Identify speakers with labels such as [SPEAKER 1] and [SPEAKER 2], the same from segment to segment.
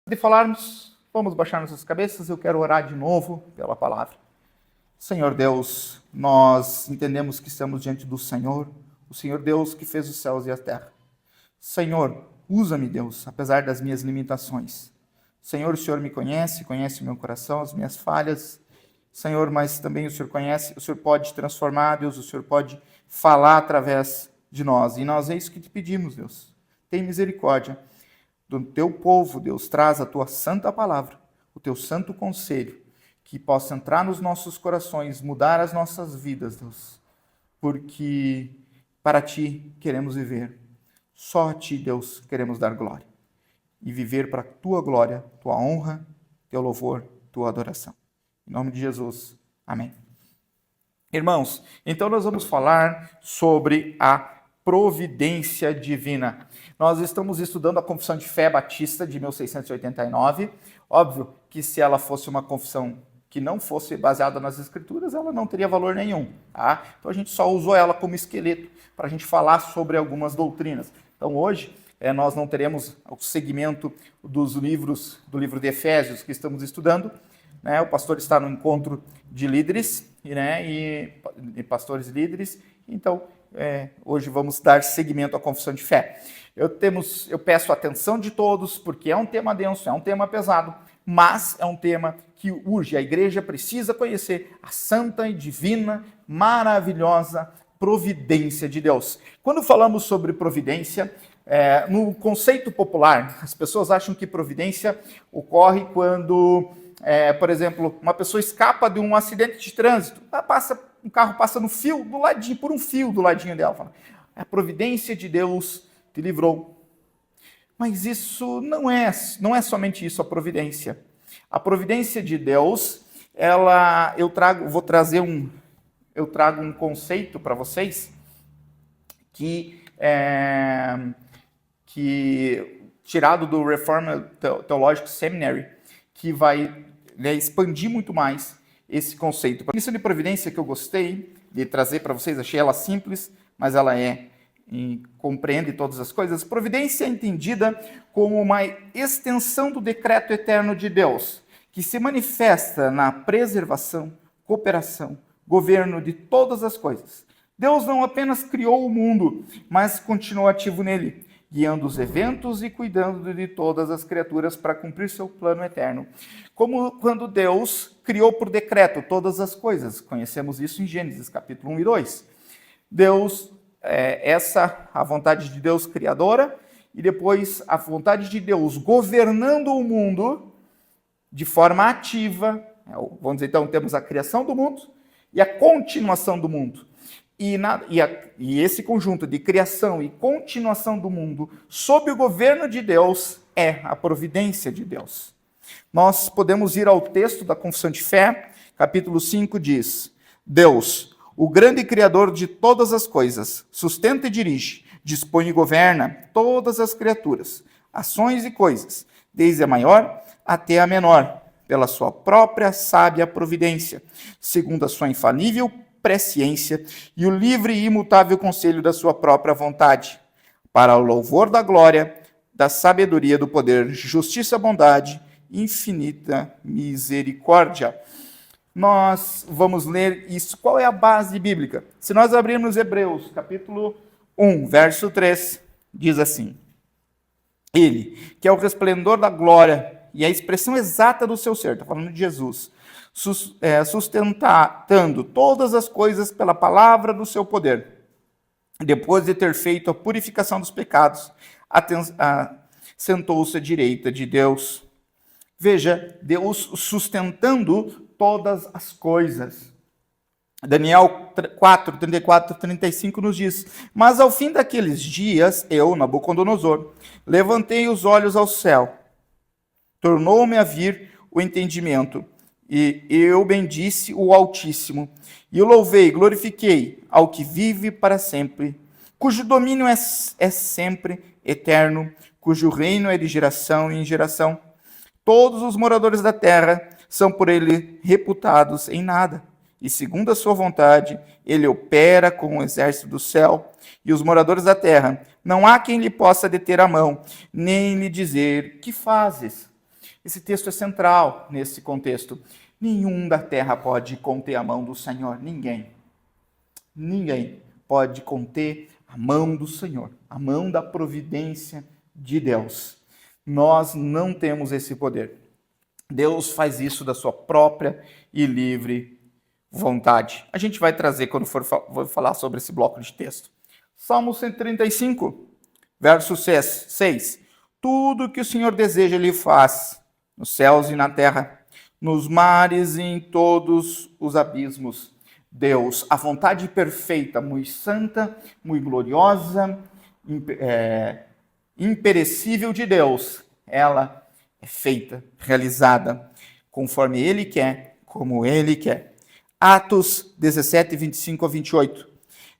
[SPEAKER 1] De falarmos, vamos baixar nossas cabeças, eu quero orar de novo pela palavra. Senhor Deus, nós entendemos que estamos diante do Senhor, o Senhor Deus que fez os céus e a terra. Senhor, usa-me, Deus, apesar das minhas limitações. Senhor, o Senhor me conhece o meu coração, as minhas falhas. Senhor, mas também o Senhor conhece, o Senhor pode transformar, Deus, o Senhor pode falar através de nós. E nós é isso que te pedimos, Deus. Tem misericórdia do teu povo, Deus, traz a tua santa palavra, o teu santo conselho, que possa entrar nos nossos corações, mudar as nossas vidas, Deus, porque para ti queremos viver. Só a ti, Deus, queremos dar glória e viver para a tua glória, tua honra, teu louvor, tua adoração. Em nome de Jesus, amém. Irmãos, então nós vamos falar sobre a providência divina. Nós estamos estudando a Confissão de Fé Batista de 1689. Óbvio que se ela fosse uma confissão que não fosse baseada nas Escrituras, ela não teria valor nenhum. Tá? Então a gente só usou ela como esqueleto para a gente falar sobre algumas doutrinas. Então hoje nós não teremos o segmento dos livros, do livro de Efésios que estamos estudando. O pastor está no encontro de líderes e pastores líderes. Então hoje vamos dar seguimento à confissão de fé. Eu peço a atenção de todos, porque é um tema denso, é um tema pesado, mas é um tema que urge. A igreja precisa conhecer a santa e divina, maravilhosa providência de Deus. Quando falamos sobre providência, no conceito popular, as pessoas acham que providência ocorre quando, por exemplo, uma pessoa escapa de um acidente de trânsito, um carro passa no fio, do ladinho, por um fio do ladinho dela. Fala, a providência de Deus te livrou. Mas isso não é somente isso, a providência. A providência de Deus, eu trago um conceito para vocês que tirado do Reformed Theological Seminary, que vai expandir muito mais esse conceito. A missão de providência que eu gostei de trazer para vocês, achei ela simples, mas ela compreende todas as coisas. Providência é entendida como uma extensão do decreto eterno de Deus, que se manifesta na preservação, cooperação, governo de todas as coisas. Deus não apenas criou o mundo, mas continuou ativo nele, guiando os eventos e cuidando de todas as criaturas para cumprir seu plano eterno. Como quando Deus criou por decreto todas as coisas. Conhecemos isso em Gênesis, capítulo 1 e 2. A vontade de Deus criadora, e depois a vontade de Deus governando o mundo de forma ativa. Vamos dizer, então, temos a criação do mundo e a continuação do mundo. E esse conjunto de criação e continuação do mundo sob o governo de Deus é a providência de Deus. Nós podemos ir ao texto da Confissão de Fé, capítulo 5 diz: Deus, o grande Criador de todas as coisas, sustenta e dirige, dispõe e governa todas as criaturas, ações e coisas, desde a maior até a menor, pela sua própria sábia providência, segundo a sua infalível presciência e o livre e imutável conselho da sua própria vontade, para o louvor da glória, da sabedoria, do poder, justiça, bondade, infinita misericórdia. Nós vamos ler isso. Qual é a base bíblica? Se nós abrirmos Hebreus, capítulo 1, verso 3, diz assim: Ele, que é o resplendor da glória e a expressão exata do seu ser, está falando de Jesus, sustentando todas as coisas pela palavra do seu poder, depois de ter feito a purificação dos pecados, sentou-se à direita de Deus. Veja, Deus sustentando todas as coisas. Daniel 4, 34, 35 nos diz: Mas ao fim daqueles dias, eu, Nabucodonosor, levantei os olhos ao céu, tornou-me a vir o entendimento, e eu bendisse o Altíssimo, e o louvei, glorifiquei ao que vive para sempre, cujo domínio é sempre eterno, cujo reino é de geração em geração. Todos os moradores da terra são por ele reputados em nada, e segundo a sua vontade, ele opera com o exército do céu, e os moradores da terra, não há quem lhe possa deter a mão, nem lhe dizer: que fazes? Esse texto é central nesse contexto. Nenhum da terra pode conter a mão do Senhor. Ninguém. Ninguém pode conter a mão do Senhor, a mão da providência de Deus. Nós não temos esse poder. Deus faz isso da sua própria e livre vontade. A gente vai trazer quando for falar sobre esse bloco de texto. Salmo 135, verso 6. Tudo que o Senhor deseja, Ele faz, nos céus e na terra, nos mares e em todos os abismos. Deus, a vontade perfeita, muito santa, muito gloriosa, imperecível de Deus, ela é feita, realizada, conforme Ele quer, como Ele quer. Atos 17, 25 a 28.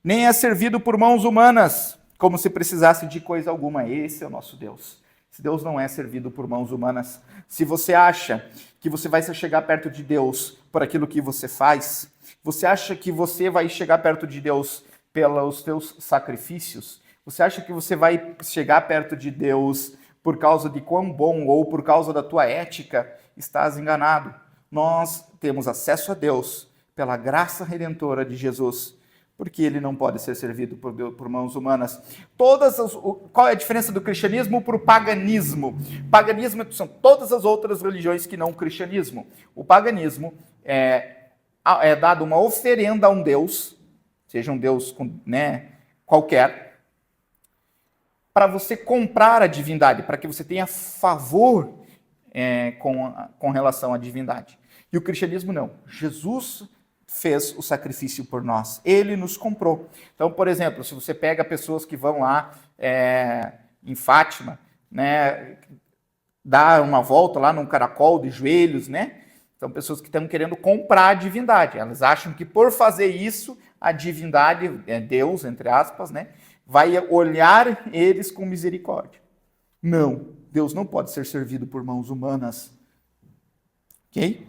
[SPEAKER 1] Nem é servido por mãos humanas, como se precisasse de coisa alguma. Esse é o nosso Deus. Esse Deus não é servido por mãos humanas. Se você acha que você vai chegar perto de Deus por aquilo que você faz, você acha que você vai chegar perto de Deus pelos teus sacrifícios, você acha que você vai chegar perto de Deus por causa de quão bom ou por causa da tua ética, estás enganado. Nós temos acesso a Deus pela graça redentora de Jesus, porque Ele não pode ser servido por mãos humanas. Qual é a diferença do cristianismo para o paganismo? Paganismo são todas as outras religiões que não o cristianismo. O paganismo é dado uma oferenda a um Deus, seja um Deus qualquer, para você comprar a divindade, para que você tenha favor com relação à divindade. E o cristianismo não. Jesus fez o sacrifício por nós. Ele nos comprou. Então, por exemplo, se você pega pessoas que vão lá em Fátima, dar uma volta lá num caracol de joelhos, São pessoas que estão querendo comprar a divindade. Elas acham que por fazer isso, a divindade, Deus, entre aspas, vai olhar eles com misericórdia. Não, Deus não pode ser servido por mãos humanas. Ok?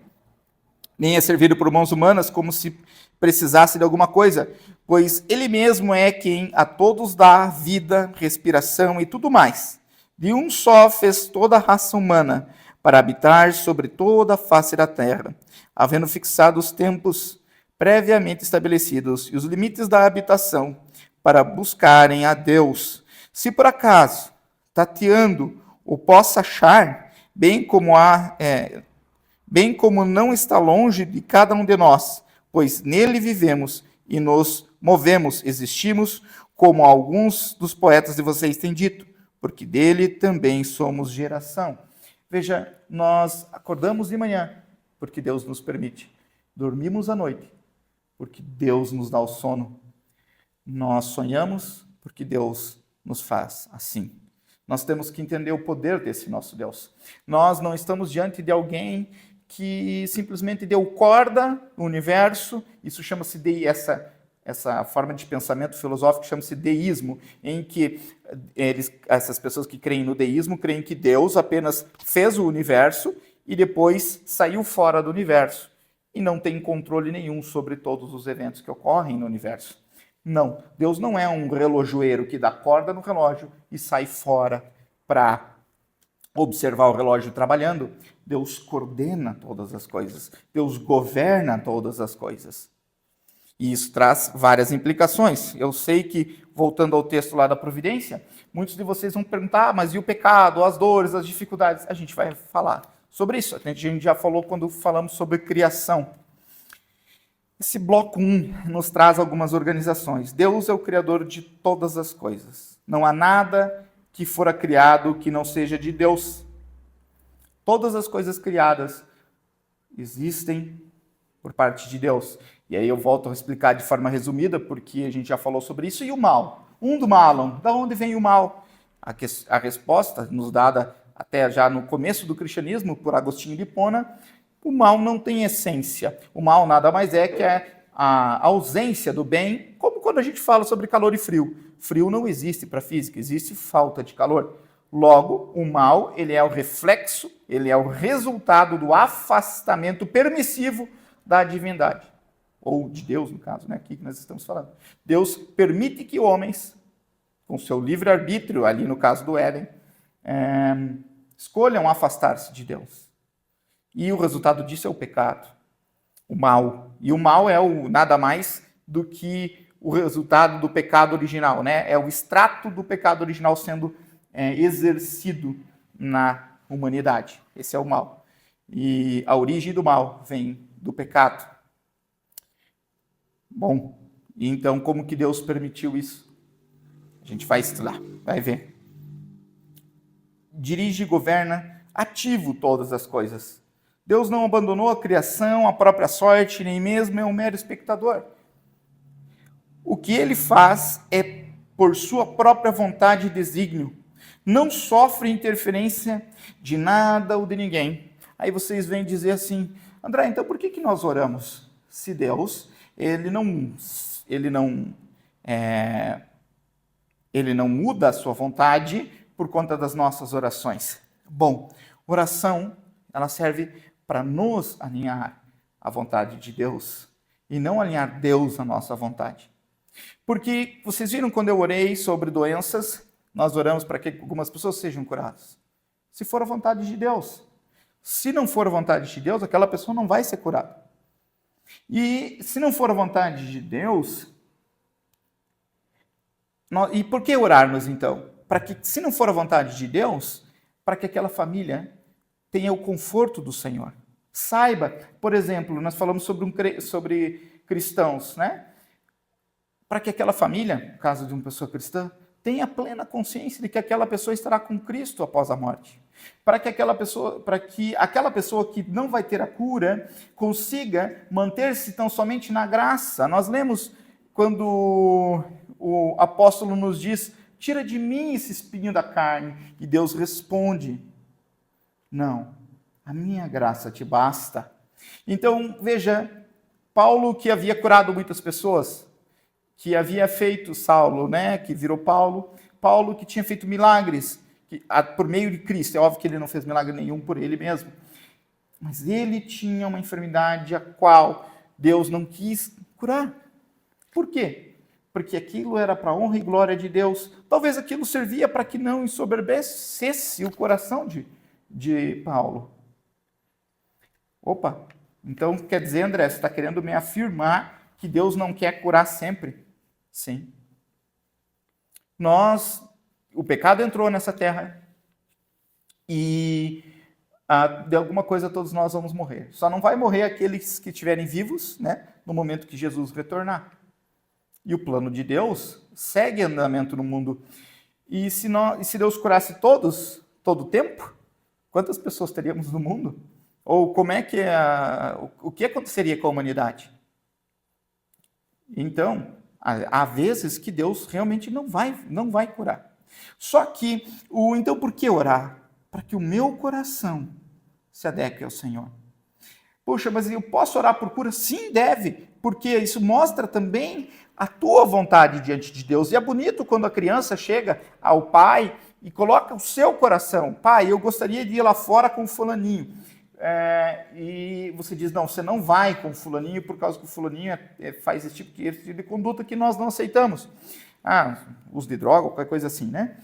[SPEAKER 1] Nem é servido por mãos humanas como se precisasse de alguma coisa, pois Ele mesmo é quem a todos dá vida, respiração e tudo mais. De um só fez toda a raça humana, para habitar sobre toda a face da terra, havendo fixado os tempos previamente estabelecidos e os limites da habitação, para buscarem a Deus. Se por acaso, tateando, o possa achar, bem como não está longe de cada um de nós, pois nele vivemos e nos movemos, existimos, como alguns dos poetas de vocês têm dito, porque dele também somos geração. Veja, nós acordamos de manhã, porque Deus nos permite. Dormimos à noite, porque Deus nos dá o sono. Nós sonhamos, porque Deus nos faz assim. Nós temos que entender o poder desse nosso Deus. Nós não estamos diante de alguém que simplesmente deu corda no universo. Isso chama-se essa forma de pensamento filosófico chama-se deísmo, em que essas pessoas que creem no deísmo creem que Deus apenas fez o universo e depois saiu fora do universo e não tem controle nenhum sobre todos os eventos que ocorrem no universo. Não, Deus não é um relojoeiro que dá corda no relógio e sai fora para observar o relógio trabalhando. Deus coordena todas as coisas, Deus governa todas as coisas. E isso traz várias implicações. Eu sei que, voltando ao texto lá da providência, muitos de vocês vão perguntar, mas e o pecado, as dores, as dificuldades? A gente vai falar sobre isso. A gente já falou quando falamos sobre criação. Esse bloco 1 nos traz algumas organizações. Deus é o criador de todas as coisas. Não há nada que fora criado que não seja de Deus. Todas as coisas criadas existem por parte de Deus. E aí eu volto a explicar de forma resumida, porque a gente já falou sobre isso. E o mal? Do malum. Da onde vem o mal? A resposta nos dada até já no começo do cristianismo, por Agostinho de Hipona, o mal não tem essência. O mal nada mais é que a ausência do bem, como quando a gente fala sobre calor e frio. Frio não existe para a física, existe falta de calor. Logo, o mal, ele é o reflexo, ele é o resultado do afastamento permissivo da divindade. Ou de Deus, no caso, aqui que nós estamos falando. Deus permite que homens, com seu livre-arbítrio, ali no caso do Éden, escolham afastar-se de Deus. E o resultado disso é o pecado, o mal. E o mal é nada mais do que o resultado do pecado original, né? É o extrato do pecado original sendo exercido na humanidade. Esse é o mal. E a origem do mal vem do pecado. Bom, e então como que Deus permitiu isso? A gente vai estudar, vai ver. Dirige e governa ativo todas as coisas. Deus não abandonou a criação, a própria sorte, nem mesmo é um mero espectador. O que ele faz é por sua própria vontade e desígnio. Não sofre interferência de nada ou de ninguém. Aí vocês vêm dizer assim, André, então por que nós oramos? Se Deus, ele não muda a sua vontade por conta das nossas orações. Bom, oração, ela serve para nos alinhar à vontade de Deus e não alinhar Deus à nossa vontade. Porque vocês viram quando eu orei sobre doenças, nós oramos para que algumas pessoas sejam curadas. Se for a vontade de Deus. Se não for a vontade de Deus, aquela pessoa não vai ser curada. E se não for a vontade de Deus, e por que orarmos então? Para que, se não for a vontade de Deus, para que aquela família tenha o conforto do Senhor. Saiba, por exemplo, nós falamos sobre cristãos, né? Para que aquela família, no caso de uma pessoa cristã, tenha plena consciência de que aquela pessoa estará com Cristo após a morte. Para que aquela pessoa que não vai ter a cura consiga manter-se tão somente na graça. Nós lemos quando o apóstolo nos diz: tira de mim esse espinho da carne. E Deus responde: não, a minha graça te basta. Então, veja, Paulo, que havia curado muitas pessoas, que havia feito Saulo, né, que virou Paulo que tinha feito milagres por meio de Cristo. É óbvio que ele não fez milagre nenhum por ele mesmo, mas ele tinha uma enfermidade a qual Deus não quis curar. Por quê? Porque aquilo era para a honra e glória de Deus. Talvez aquilo servia para que não ensoberbecesse o coração de Paulo. Opa, então quer dizer, André, você está querendo me afirmar que Deus não quer curar sempre? Sim. O pecado entrou nessa terra e de alguma coisa todos nós vamos morrer. Só não vai morrer aqueles que estiverem vivos, né, no momento que Jesus retornar. E o plano de Deus segue andamento no mundo. E se Deus curasse todos, todo o tempo, quantas pessoas teríamos no mundo? Ou o que aconteceria com a humanidade? Então, há vezes que Deus realmente não vai curar. Só que, então por que orar? Para que o meu coração se adeque ao Senhor. Poxa, mas eu posso orar por cura? Sim, deve, porque isso mostra também a tua vontade diante de Deus. E é bonito quando a criança chega ao pai e coloca o seu coração. Pai, eu gostaria de ir lá fora com o fulaninho. E você diz, não, você não vai com o fulaninho por causa que o fulaninho faz esse tipo de conduta que nós não aceitamos. Uso de droga, qualquer coisa assim, né?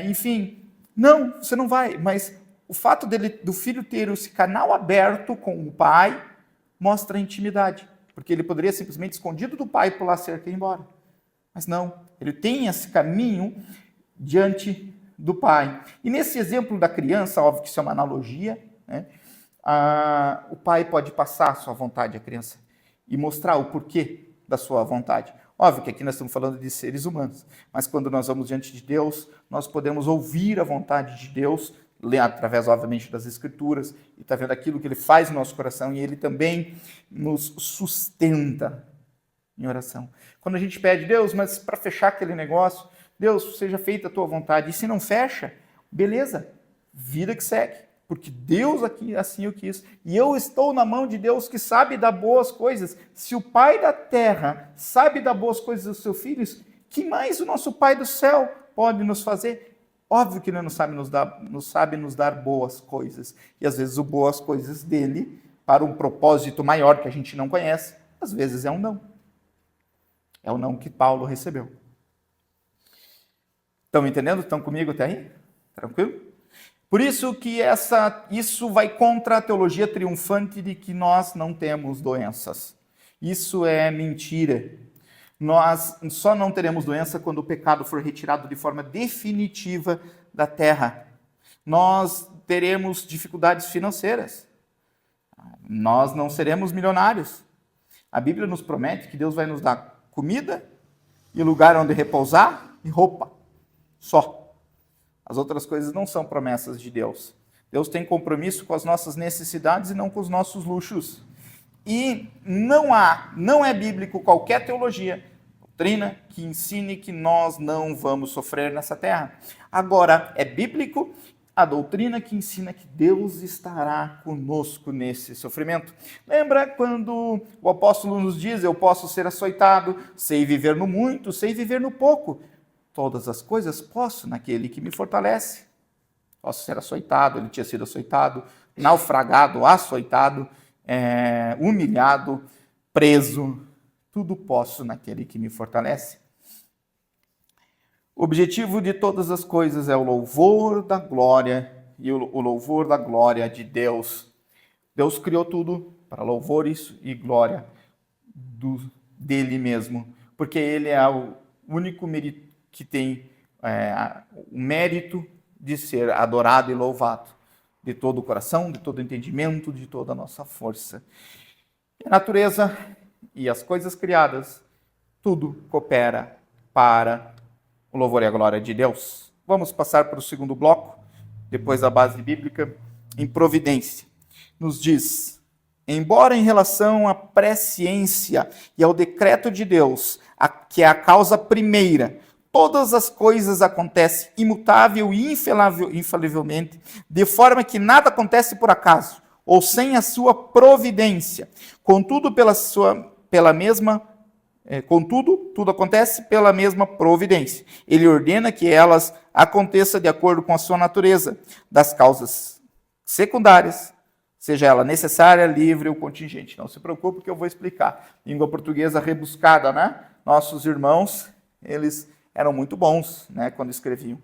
[SPEAKER 1] Enfim, não, você não vai, mas o fato do filho ter esse canal aberto com o pai mostra a intimidade, porque ele poderia simplesmente, escondido do pai, pular a cerca e ir embora. Mas não, ele tem esse caminho diante do pai. E nesse exemplo da criança, óbvio que isso é uma analogia, né? O pai pode passar a sua vontade à criança e mostrar o porquê da sua vontade. Óbvio que aqui nós estamos falando de seres humanos, mas quando nós vamos diante de Deus, nós podemos ouvir a vontade de Deus, ler através, obviamente, das Escrituras, e está vendo aquilo que Ele faz no nosso coração, e Ele também nos sustenta em oração. Quando a gente pede, Deus, mas para fechar aquele negócio, Deus, seja feita a tua vontade, e se não fecha, beleza, vida que segue. Porque Deus aqui assim o quis. E eu estou na mão de Deus que sabe dar boas coisas. Se o Pai da terra sabe dar boas coisas aos seus filhos, que mais o nosso Pai do céu pode nos fazer? Óbvio que Ele não sabe nos dar boas coisas. E às vezes as boas coisas dele, para um propósito maior que a gente não conhece, às vezes é um não. É o não que Paulo recebeu. Estão entendendo? Estão comigo até aí? Tranquilo? Por isso que isso vai contra a teologia triunfante de que nós não temos doenças. Isso é mentira. Nós só não teremos doença quando o pecado for retirado de forma definitiva da terra. Nós teremos dificuldades financeiras. Nós não seremos milionários. A Bíblia nos promete que Deus vai nos dar comida e lugar onde repousar e roupa. Só. As outras coisas não são promessas de Deus. Deus tem compromisso com as nossas necessidades e não com os nossos luxos. E não é bíblico qualquer teologia, doutrina, que ensine que nós não vamos sofrer nessa terra. Agora, é bíblico a doutrina que ensina que Deus estará conosco nesse sofrimento. Lembra quando o apóstolo nos diz: eu posso ser açoitado, sei viver no muito, sei viver no pouco. Todas as coisas posso naquele que me fortalece. Posso ser açoitado, ele tinha sido açoitado, naufragado, açoitado, humilhado, preso. Tudo posso naquele que me fortalece. O objetivo de todas as coisas é o louvor da glória e o louvor da glória de Deus. Deus criou tudo para louvores e glória dele mesmo, porque ele é o único que tem o mérito de ser adorado e louvado, de todo o coração, de todo o entendimento, de toda a nossa força. A natureza e as coisas criadas, tudo coopera para o louvor e a glória de Deus. Vamos passar para o segundo bloco, depois da base bíblica, em providência. Nos diz: embora em relação à presciência e ao decreto de Deus, que é a causa primeira, todas as coisas acontecem imutável e infalivelmente, de forma que nada acontece por acaso, ou sem a sua providência. Contudo, tudo acontece pela mesma providência. Ele ordena que elas aconteçam de acordo com a sua natureza, das causas secundárias, seja ela necessária, livre ou contingente. Não se preocupe que eu vou explicar. Língua portuguesa rebuscada, né? Nossos irmãos, eles eram muito bons, né, quando escreviam.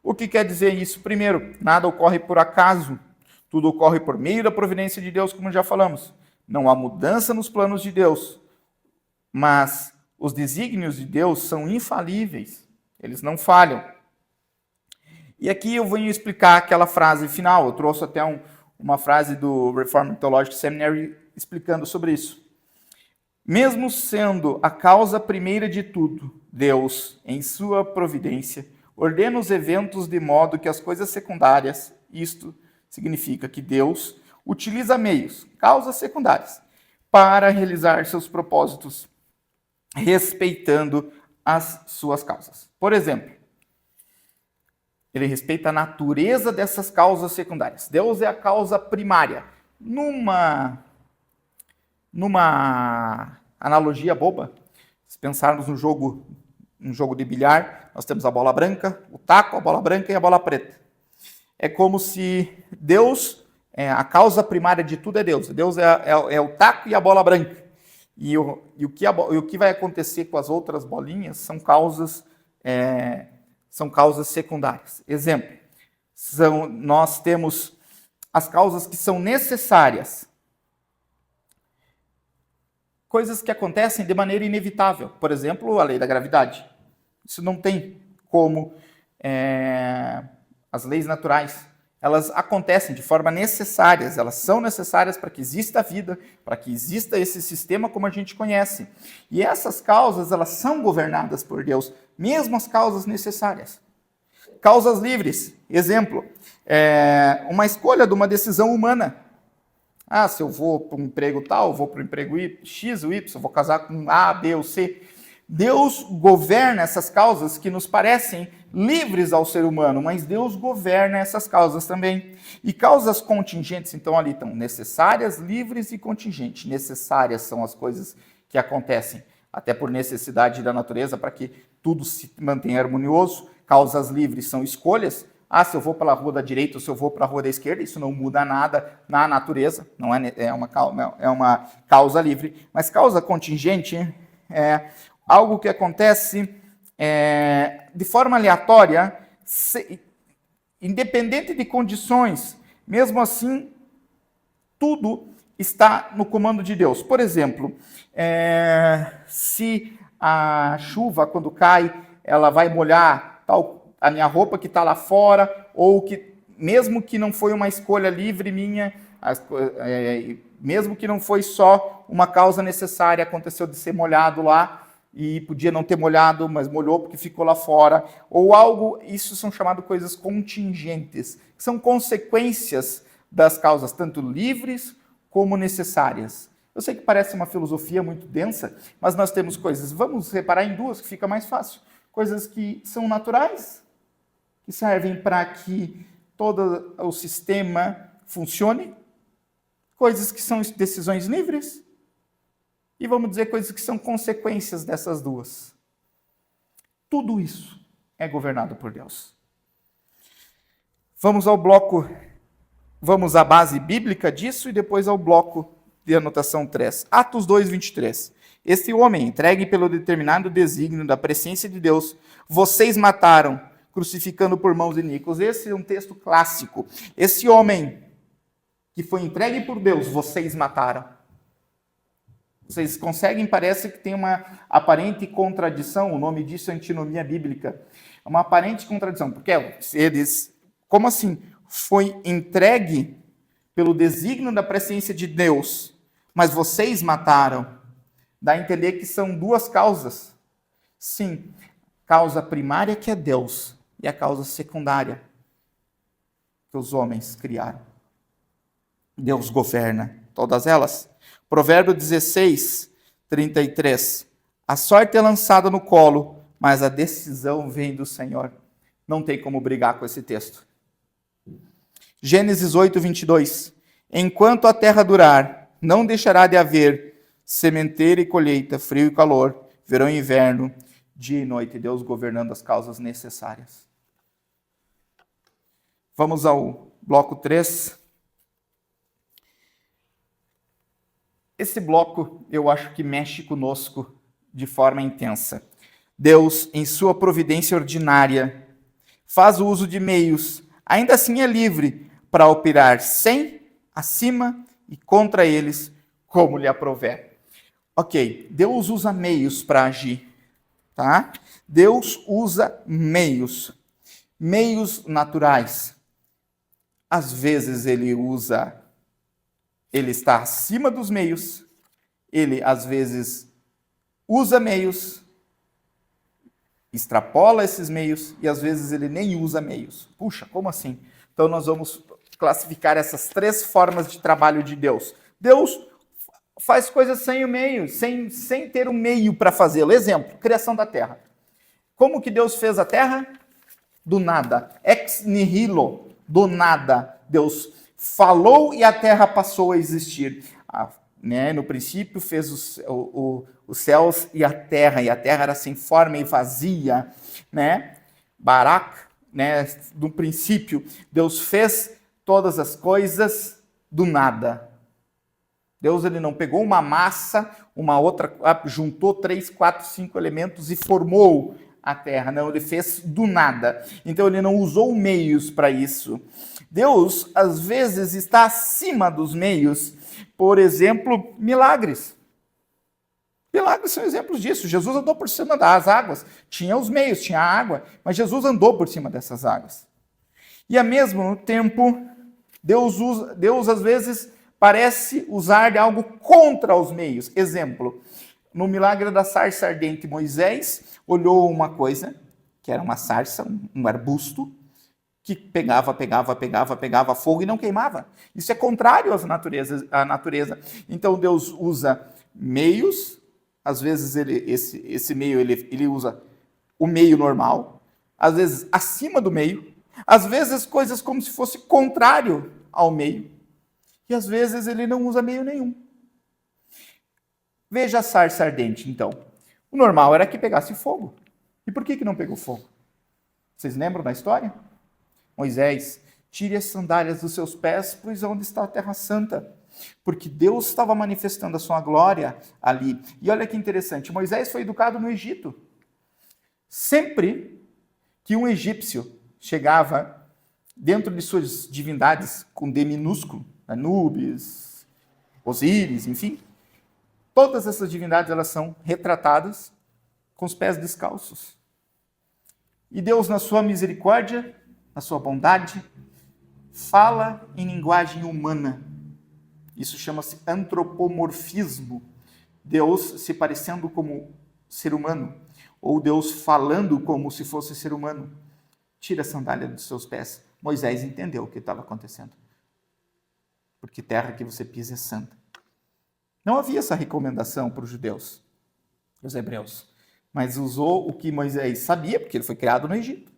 [SPEAKER 1] O que quer dizer isso? Primeiro, nada ocorre por acaso. Tudo ocorre por meio da providência de Deus, como já falamos. Não há mudança nos planos de Deus. Mas os desígnios de Deus são infalíveis, eles não falham. E aqui eu vou explicar aquela frase final. Eu trouxe até uma frase do Reformed Theological Seminary explicando sobre isso. Mesmo sendo a causa primeira de tudo, Deus, em sua providência, ordena os eventos de modo que as coisas secundárias, isto significa que Deus utiliza meios, causas secundárias, para realizar seus propósitos, respeitando as suas causas. Por exemplo, ele respeita a natureza dessas causas secundárias. Deus é a causa primária. Numa analogia boba, se pensarmos um jogo de bilhar, nós temos a bola branca, o taco, a bola branca e a bola preta. É como se Deus, a causa primária de tudo é Deus. Deus é o taco e a bola branca. E o que vai acontecer com as outras bolinhas são causas secundárias. Exemplo, nós temos as causas que são necessárias. Coisas que acontecem de maneira inevitável. Por exemplo, a lei da gravidade. Isso não tem como as leis naturais. Elas acontecem de forma necessária, elas são necessárias para que exista a vida, para que exista esse sistema como a gente conhece. E essas causas, elas são governadas por Deus, mesmo as causas necessárias. Causas livres, exemplo, uma escolha de uma decisão humana. Se eu vou para um emprego tal, eu vou para o emprego X ou Y, eu vou casar com A, B ou C. Deus governa essas causas que nos parecem livres ao ser humano, mas Deus governa essas causas também. E causas contingentes, então, ali estão necessárias, livres e contingentes. Necessárias são as coisas que acontecem até por necessidade da natureza, para que tudo se mantenha harmonioso. Causas livres são escolhas. Se eu vou pela rua da direita ou se eu vou para a rua da esquerda, isso não muda nada na natureza, não é uma causa livre. Mas causa contingente é algo que acontece de forma aleatória, independente de condições, mesmo assim, tudo está no comando de Deus. Por exemplo, se a chuva, quando cai, ela vai molhar a minha roupa que está lá fora, ou que, mesmo que não foi uma escolha livre minha, mesmo que não foi só uma causa necessária, aconteceu de ser molhado lá, e podia não ter molhado, mas molhou porque ficou lá fora, ou algo, isso são chamadas coisas contingentes, que são consequências das causas, tanto livres como necessárias. Eu sei que parece uma filosofia muito densa, mas nós temos coisas, vamos reparar em duas que fica mais fácil, coisas que são naturais, que servem para que todo o sistema funcione, coisas que são decisões livres, e vamos dizer coisas que são consequências dessas duas. Tudo isso é governado por Deus. Vamos à base bíblica disso e depois ao bloco de anotação 3. Atos 2, 23. Este homem, entregue pelo determinado desígnio da presciência de Deus, vocês mataram, crucificando por mãos iníquas. Esse é um texto clássico. Esse homem que foi entregue por Deus, vocês mataram. Vocês conseguem, parece que tem uma aparente contradição, o nome disso é antinomia bíblica. É uma aparente contradição, porque eles, como assim? Foi entregue pelo desígnio da presciência de Deus, mas vocês mataram. Dá a entender que são duas causas. Sim, causa primária que é Deus e a causa secundária que os homens criaram. Deus governa todas elas. Provérbio 16, 33. A sorte é lançada no colo, mas a decisão vem do Senhor. Não tem como brigar com esse texto. Gênesis 8, 22. Enquanto a terra durar, não deixará de haver sementeira e colheita, frio e calor, verão e inverno, dia e noite. Deus governando as causas necessárias. Vamos ao bloco 3. Esse bloco, eu acho que mexe conosco de forma intensa. Deus, em sua providência ordinária, faz o uso de meios, ainda assim é livre, para operar sem, acima e contra eles, como lhe aprouver. Ok, Deus usa meios para agir, tá? Deus usa meios naturais. Às vezes ele está acima dos meios, ele às vezes usa meios, extrapola esses meios e às vezes ele nem usa meios. Puxa, como assim? Então nós vamos classificar essas três formas de trabalho de Deus. Deus faz coisas sem o meio, sem ter um meio para fazê-lo. Exemplo, criação da terra. Como que Deus fez a terra? Do nada. Ex nihilo, do nada. Deus falou e a terra passou a existir. No princípio fez os céus e a terra era sem forma e vazia. Barak, no princípio, Deus fez todas as coisas do nada. Deus ele não pegou uma massa, uma outra, juntou 3, 4, 5 elementos e formou a terra. Não, ele fez do nada. Então ele não usou meios para isso. Deus, às vezes, está acima dos meios. Por exemplo, milagres. Milagres são exemplos disso. Jesus andou por cima das águas. Tinha os meios, tinha a água, mas Jesus andou por cima dessas águas. E ao mesmo tempo, Deus às vezes parece usar de algo contra os meios. Exemplo, no milagre da sarça ardente, Moisés olhou uma coisa, que era uma sarça, um arbusto, que pegava fogo e não queimava. Isso é contrário à natureza. Então Deus usa meios, às vezes esse meio ele usa o meio normal, às vezes acima do meio, às vezes coisas como se fosse contrário ao meio, e às vezes ele não usa meio nenhum. Veja a sarça ardente, então. O normal era que pegasse fogo. E por que não pegou fogo? Vocês lembram da história? Moisés, tire as sandálias dos seus pés, pois onde está a terra santa? Porque Deus estava manifestando a sua glória ali. E olha que interessante, Moisés foi educado no Egito. Sempre que um egípcio chegava dentro de suas divindades com D minúsculo, Anubis, Osíris, enfim, todas essas divindades elas são retratadas com os pés descalços. E Deus, na sua misericórdia, na sua bondade, fala em linguagem humana. Isso chama-se antropomorfismo. Deus se parecendo como ser humano, ou Deus falando como se fosse ser humano. Tira a sandália dos seus pés. Moisés entendeu o que estava acontecendo. Porque terra que você pisa é santa. Não havia essa recomendação para os judeus, os hebreus, mas usou o que Moisés sabia, porque ele foi criado no Egito,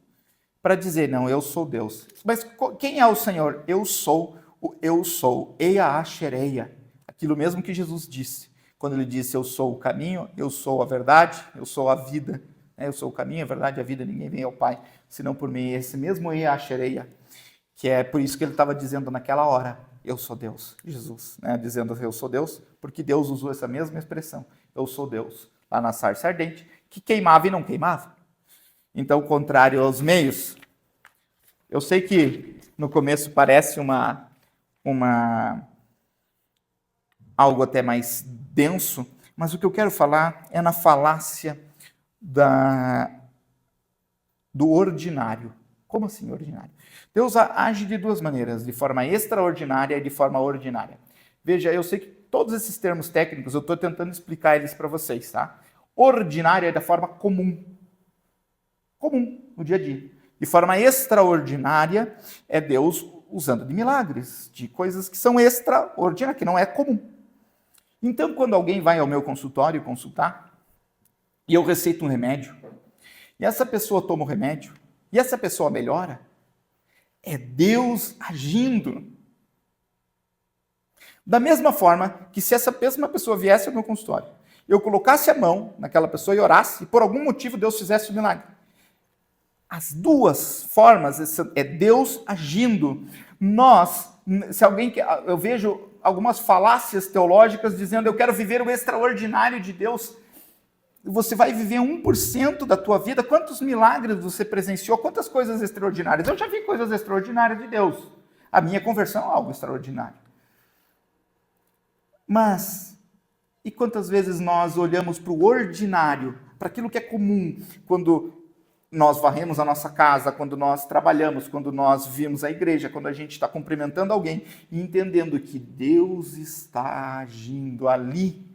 [SPEAKER 1] para dizer, não, eu sou Deus. Mas quem é o Senhor? Eu sou o eu sou, Eia Ashereia, aquilo mesmo que Jesus disse, quando ele disse, eu sou o caminho, eu sou a verdade, eu sou a vida, eu sou o caminho, a verdade e a vida, ninguém vem ao Pai, senão por mim. Esse mesmo Eia Ashereia, que é por isso que ele estava dizendo naquela hora, eu sou Deus, Jesus, dizendo eu sou Deus, porque Deus usou essa mesma expressão, eu sou Deus, lá na sarça ardente, que queimava e não queimava. Então, contrário aos meios, eu sei que no começo parece algo até mais denso, mas o que eu quero falar é na falácia do ordinário. Como assim ordinário? Deus age de duas maneiras, de forma extraordinária e de forma ordinária. Veja, eu sei que todos esses termos técnicos, eu estou tentando explicar eles para vocês, tá? Ordinário é da forma comum. Comum, no dia a dia. De forma extraordinária é Deus usando de milagres, de coisas que são extraordinárias, que não é comum. Então, quando alguém vai ao meu consultório consultar, e eu receito um remédio, e essa pessoa toma o remédio, e essa pessoa melhora, é Deus agindo. Da mesma forma que se essa mesma pessoa viesse ao meu consultório, eu colocasse a mão naquela pessoa e orasse, e por algum motivo Deus fizesse o milagre. As duas formas é Deus agindo. Eu vejo algumas falácias teológicas dizendo, eu quero viver o extraordinário de Deus. Você vai viver 1% da tua vida. Quantos milagres você presenciou? Quantas coisas extraordinárias? Eu já vi coisas extraordinárias de Deus. A minha conversão é algo extraordinário. Mas, e quantas vezes nós olhamos para o ordinário, para aquilo que é comum, quando nós varremos a nossa casa, quando nós trabalhamos, quando nós vimos a igreja, quando a gente está cumprimentando alguém e entendendo que Deus está agindo ali.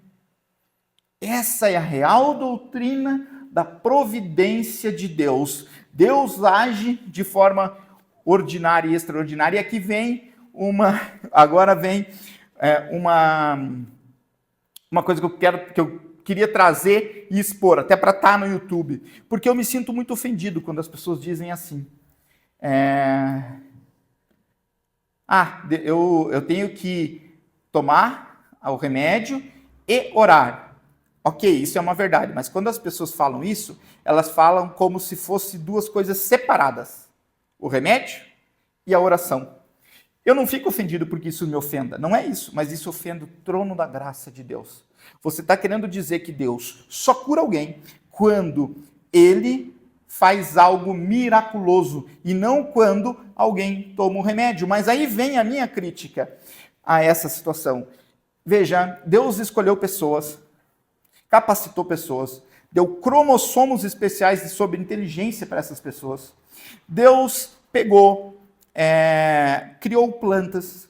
[SPEAKER 1] Essa é a real doutrina da providência de Deus. Deus age de forma ordinária e extraordinária. E aqui vem uma coisa que eu queria trazer e expor, até para estar no YouTube, porque eu me sinto muito ofendido quando as pessoas dizem assim, eu tenho que tomar o remédio e orar. Ok, isso é uma verdade, mas quando as pessoas falam isso, elas falam como se fossem duas coisas separadas, o remédio e a oração. Eu não fico ofendido porque isso me ofenda, não é isso, mas isso ofende o trono da graça de Deus. Você está querendo dizer que Deus só cura alguém quando ele faz algo miraculoso e não quando alguém toma um remédio. Mas aí vem a minha crítica a essa situação. Veja, Deus escolheu pessoas, capacitou pessoas, deu cromossomos especiais sobre inteligência para essas pessoas. Deus pegou, criou plantas.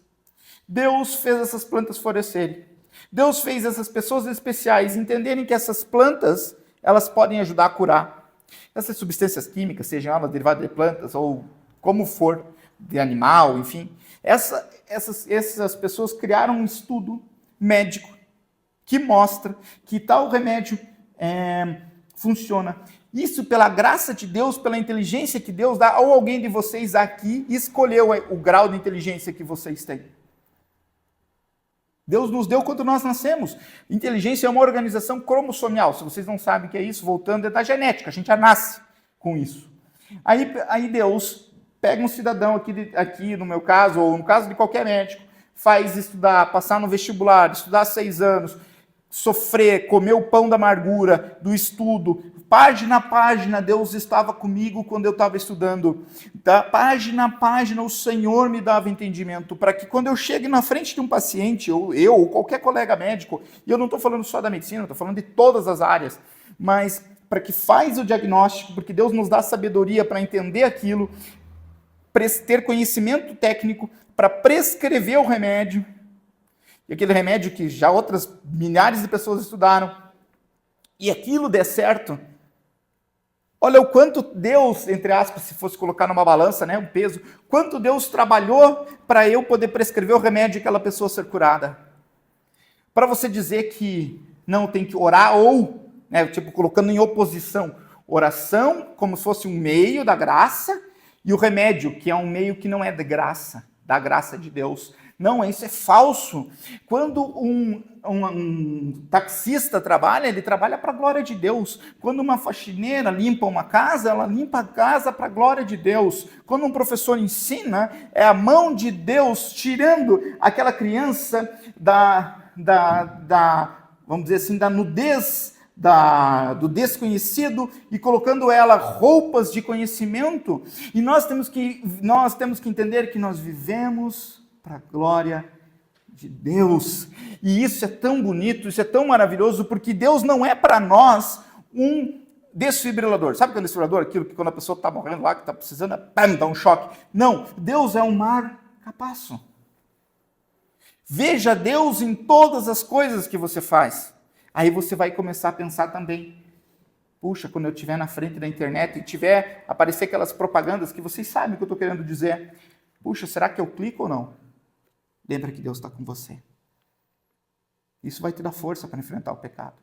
[SPEAKER 1] Deus fez essas plantas florescerem. Deus fez essas pessoas especiais entenderem que essas plantas, elas podem ajudar a curar. Essas substâncias químicas, sejam elas derivadas de plantas ou como for, de animal, enfim. Essas pessoas criaram um estudo médico que mostra que tal remédio funciona. Isso pela graça de Deus, pela inteligência que Deus dá, ou alguém de vocês aqui escolheu o grau de inteligência que vocês têm. Deus nos deu quando nós nascemos. Inteligência é uma organização cromossomial. Se vocês não sabem o que é isso, voltando, é da genética. A gente já nasce com isso. Aí Deus pega um cidadão aqui no meu caso, ou no caso de qualquer médico, faz estudar, passar no vestibular, estudar 6 anos, sofrer, comer o pão da amargura, do estudo, página a página, Deus estava comigo quando eu estava estudando. Da página a página, o Senhor me dava entendimento, para que quando eu chegue na frente de um paciente, ou qualquer colega médico, e eu não estou falando só da medicina, estou falando de todas as áreas, mas para que faz o diagnóstico, porque Deus nos dá sabedoria para entender aquilo, ter conhecimento técnico para prescrever o remédio, e aquele remédio que já outras milhares de pessoas estudaram, e aquilo der certo. Olha o quanto Deus, entre aspas, se fosse colocar numa balança, né, um peso, quanto Deus trabalhou para eu poder prescrever o remédio e aquela pessoa ser curada. Para você dizer que não tem que orar ou, né, tipo, colocando em oposição, oração como se fosse um meio da graça e o remédio, que é um meio que não é de graça, da graça de Deus. Não, isso é falso. Quando um taxista trabalha, ele trabalha para a glória de Deus. Quando uma faxineira limpa uma casa, ela limpa a casa para a glória de Deus. Quando um professor ensina, é a mão de Deus tirando aquela criança vamos dizer assim, da nudez, do desconhecido e colocando ela roupas de conhecimento. E nós temos que entender que nós vivemos para a glória de Deus. E isso é tão bonito, isso é tão maravilhoso, porque Deus não é para nós um desfibrilador. Sabe o que é um desfibrilador? Aquilo que quando a pessoa está morrendo lá, que está precisando, dá um choque. Não, Deus é um marca-passo. Veja Deus em todas as coisas que você faz. Aí você vai começar a pensar também, puxa, quando eu estiver na frente da internet e tiver aparecer aquelas propagandas que vocês sabem o que eu estou querendo dizer, puxa, será que eu clico ou não? Lembra que Deus está com você. Isso vai te dar força para enfrentar o pecado.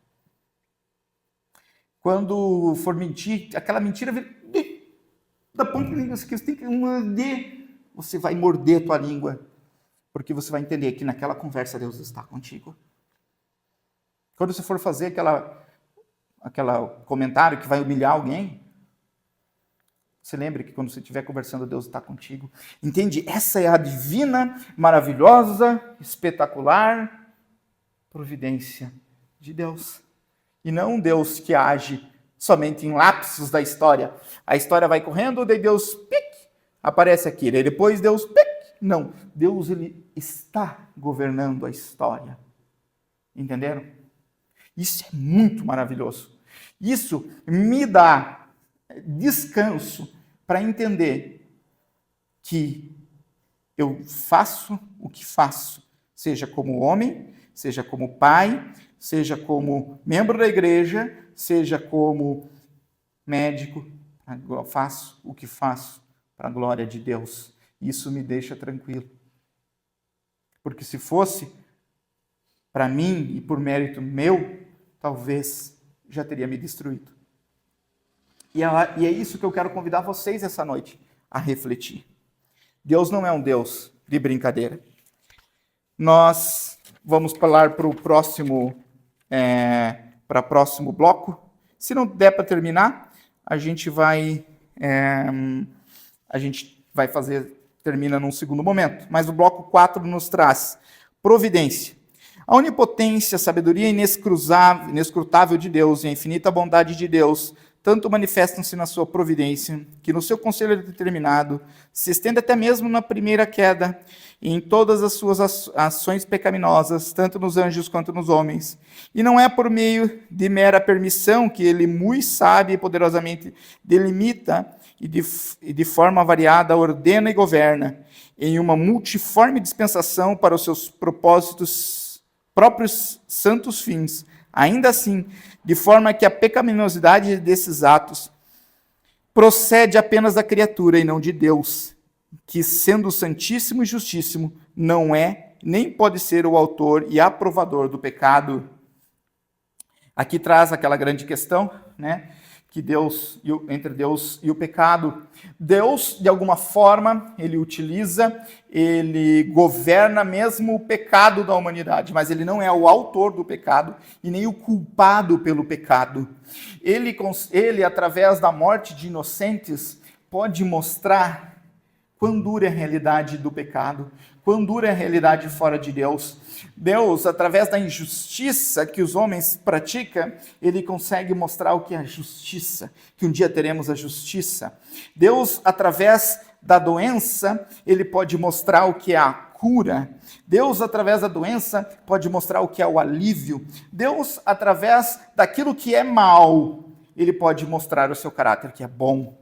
[SPEAKER 1] Quando for mentir, aquela mentira da ponta da língua, você tem que morder. Você vai morder a tua língua, porque você vai entender que naquela conversa Deus está contigo. Quando você for fazer aquela comentário que vai humilhar alguém, você lembre que quando você estiver conversando, Deus está contigo. Entende? Essa é a divina, maravilhosa, espetacular providência de Deus. E não um Deus que age somente em lapsos da história. A história vai correndo, daí Deus aparece aqui. Daí depois Deus não. Deus, ele está governando a história. Entenderam? Isso é muito maravilhoso. Isso me dá descanso para entender que eu faço o que faço, seja como homem, seja como pai, seja como membro da igreja, seja como médico, eu faço o que faço para a glória de Deus. Isso me deixa tranquilo. Porque se fosse para mim e por mérito meu, talvez já teria me destruído. E é isso que eu quero convidar vocês essa noite a refletir. Deus não é um Deus de brincadeira. Nós vamos falar para o próximo bloco. Se não der para terminar, a gente vai termina num segundo momento. Mas o bloco 4 nos traz providência. A onipotência, a sabedoria inescrutável de Deus e a infinita bondade de Deus tanto manifestam-se na sua providência, que no seu conselho determinado se estende até mesmo na primeira queda e em todas as suas ações pecaminosas, tanto nos anjos quanto nos homens. E não é por meio de mera permissão que ele muito sábio e poderosamente delimita e de forma variada ordena e governa em uma multiforme dispensação para os seus próprios santos fins. Ainda assim, de forma que a pecaminosidade desses atos procede apenas da criatura e não de Deus, que, sendo santíssimo e justíssimo, não é nem pode ser o autor e aprovador do pecado. Aqui traz aquela grande questão, né? Que entre Deus e o pecado. Deus, de alguma forma, ele governa mesmo o pecado da humanidade, mas ele não é o autor do pecado e nem o culpado pelo pecado. Ele, através da morte de inocentes, pode mostrar quão dura é a realidade do pecado, Quão dura é a realidade fora de Deus. Deus, através da injustiça que os homens praticam, ele consegue mostrar o que é a justiça, que um dia teremos a justiça. Deus, através da doença, ele pode mostrar o que é a cura. Deus, através da doença, pode mostrar o que é o alívio. Deus, através daquilo que é mal, ele pode mostrar o seu caráter, que é bom.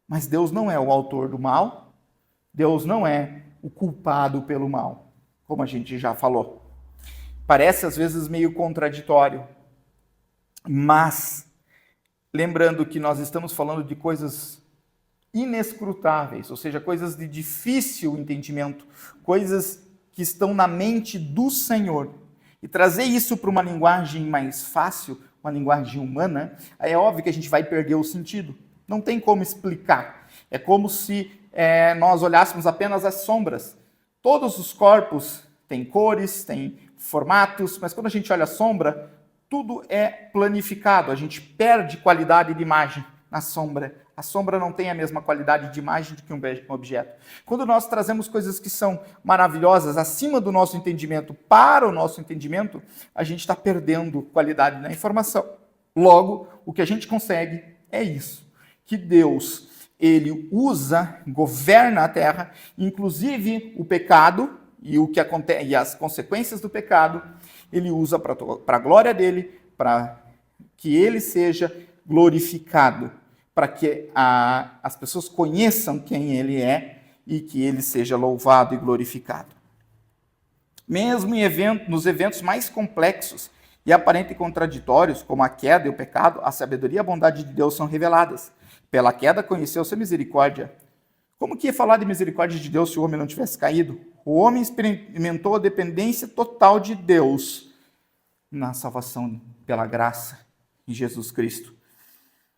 [SPEAKER 1] Mas Deus não é o autor do mal, Deus não é o culpado pelo mal, como a gente já falou. Parece às vezes meio contraditório, mas lembrando que nós estamos falando de coisas inescrutáveis, ou seja, coisas de difícil entendimento, coisas que estão na mente do Senhor. E trazer isso para uma linguagem mais fácil, uma linguagem humana, é óbvio que a gente vai perder o sentido. Não tem como explicar. É como se nós olhássemos apenas as sombras. Todos os corpos têm cores, têm formatos, mas quando a gente olha a sombra, tudo é planificado. A gente perde qualidade de imagem na sombra. A sombra não tem a mesma qualidade de imagem do que um objeto. Quando nós trazemos coisas que são maravilhosas acima do nosso entendimento para o nosso entendimento, a gente está perdendo qualidade na informação. Logo, o que a gente consegue é isso. Que Deus, ele usa, governa a terra, inclusive o pecado e o que acontece e as consequências do pecado, ele usa para a glória dele, para que ele seja glorificado, para que as pessoas conheçam quem ele é e que ele seja louvado e glorificado. Mesmo nos eventos mais complexos e aparentemente contraditórios, como a queda e o pecado, a sabedoria e a bondade de Deus são reveladas. Pela queda conheceu-se a misericórdia. Como que ia falar de misericórdia de Deus se o homem não tivesse caído? O homem experimentou a dependência total de Deus na salvação pela graça em Jesus Cristo.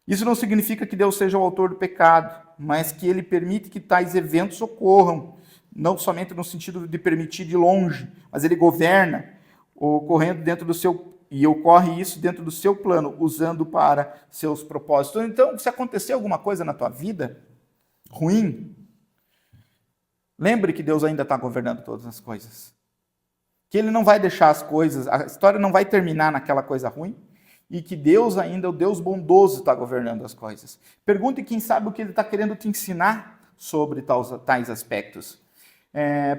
[SPEAKER 1] Isso não significa que Deus seja o autor do pecado, mas que ele permite que tais eventos ocorram, não somente no sentido de permitir de longe, mas ele governa, ocorrendo dentro do seu e ocorre isso dentro do seu plano, usando para seus propósitos. Então, se acontecer alguma coisa na tua vida ruim, lembre que Deus ainda está governando todas as coisas. Que ele não vai deixar as coisas, a história não vai terminar naquela coisa ruim, e que Deus ainda, o Deus bondoso, está governando as coisas. Pergunte quem sabe o que ele está querendo te ensinar sobre tais aspectos.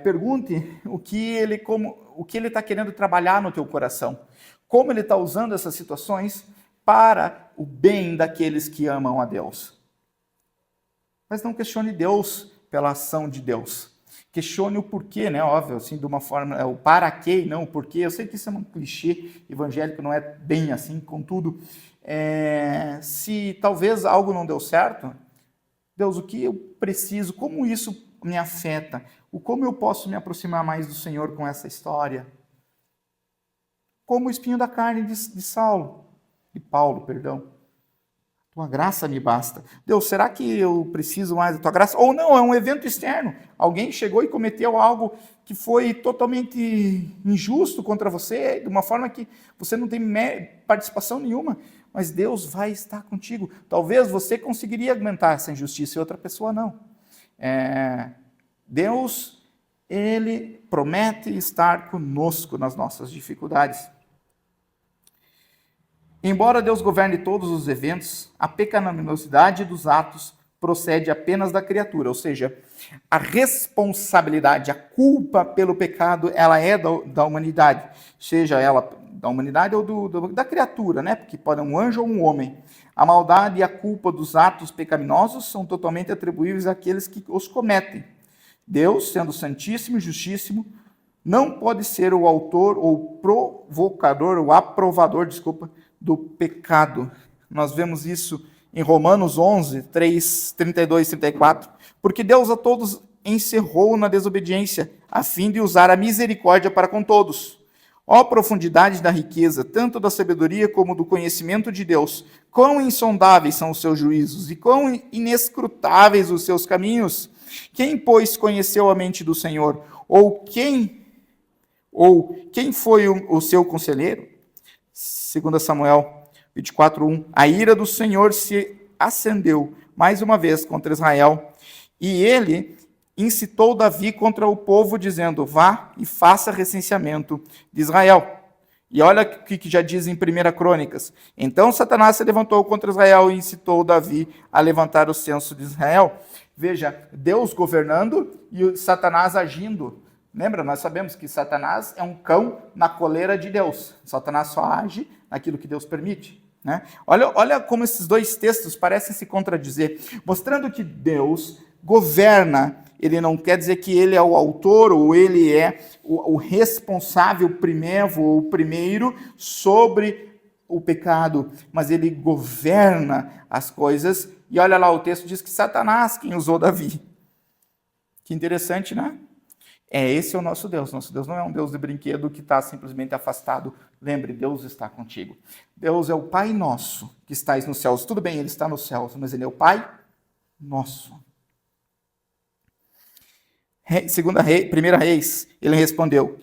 [SPEAKER 1] Pergunte o que ele está querendo trabalhar no teu coração. Como ele está usando essas situações para o bem daqueles que amam a Deus. Mas não questione Deus pela ação de Deus. Questione o porquê, né? Óbvio, assim, de uma forma, o para quê e não o porquê. Eu sei que isso é um clichê evangélico, não é bem assim, contudo, se talvez algo não deu certo, Deus, o que eu preciso, como isso me afeta? Como eu posso me aproximar mais do Senhor com essa história? Como o espinho da carne de Paulo, perdão. Tua graça me basta. Deus, será que eu preciso mais da tua graça? Ou não, é um evento externo. Alguém chegou e cometeu algo que foi totalmente injusto contra você, de uma forma que você não tem participação nenhuma, mas Deus vai estar contigo. Talvez você conseguiria aguentar essa injustiça e outra pessoa não. Deus, ele promete estar conosco nas nossas dificuldades. Embora Deus governe todos os eventos, a pecaminosidade dos atos procede apenas da criatura, ou seja, a responsabilidade, a culpa pelo pecado, ela é da humanidade, seja ela da humanidade ou da criatura, né? Porque pode ser um anjo ou um homem. A maldade e a culpa dos atos pecaminosos são totalmente atribuíveis àqueles que os cometem. Deus, sendo santíssimo e justíssimo, não pode ser o autor ou provocador, ou aprovador, do pecado. Nós vemos isso em Romanos 11, 3, 32 e 34. Porque Deus a todos encerrou na desobediência, a fim de usar a misericórdia para com todos. Ó profundidade da riqueza, tanto da sabedoria como do conhecimento de Deus, quão insondáveis são os seus juízos e quão inescrutáveis os seus caminhos. Quem, pois, conheceu a mente do Senhor? Ou quem foi o seu conselheiro? 2 Samuel 24:1. A ira do Senhor se acendeu mais uma vez contra Israel, e ele incitou Davi contra o povo, dizendo: vá e faça recenseamento de Israel. E olha o que já diz em 1 Crônicas. Então Satanás se levantou contra Israel e incitou Davi a levantar o censo de Israel. Veja, Deus governando e Satanás agindo. Lembra, nós sabemos que Satanás é um cão na coleira de Deus. Satanás só age naquilo que Deus permite. Né? Olha como esses dois textos parecem se contradizer, mostrando que Deus governa. Ele não quer dizer que ele é o autor ou ele é o responsável primeiro sobre o pecado, mas ele governa as coisas. E olha lá, o texto diz que Satanás quem usou Davi. Que interessante, né? Esse é o nosso Deus. Nosso Deus não é um Deus de brinquedo que está simplesmente afastado. Lembre, Deus está contigo. Deus é o Pai nosso que estais nos céus. Tudo bem, Ele está nos céus, mas Ele é o Pai nosso. Primeira Reis, ele respondeu: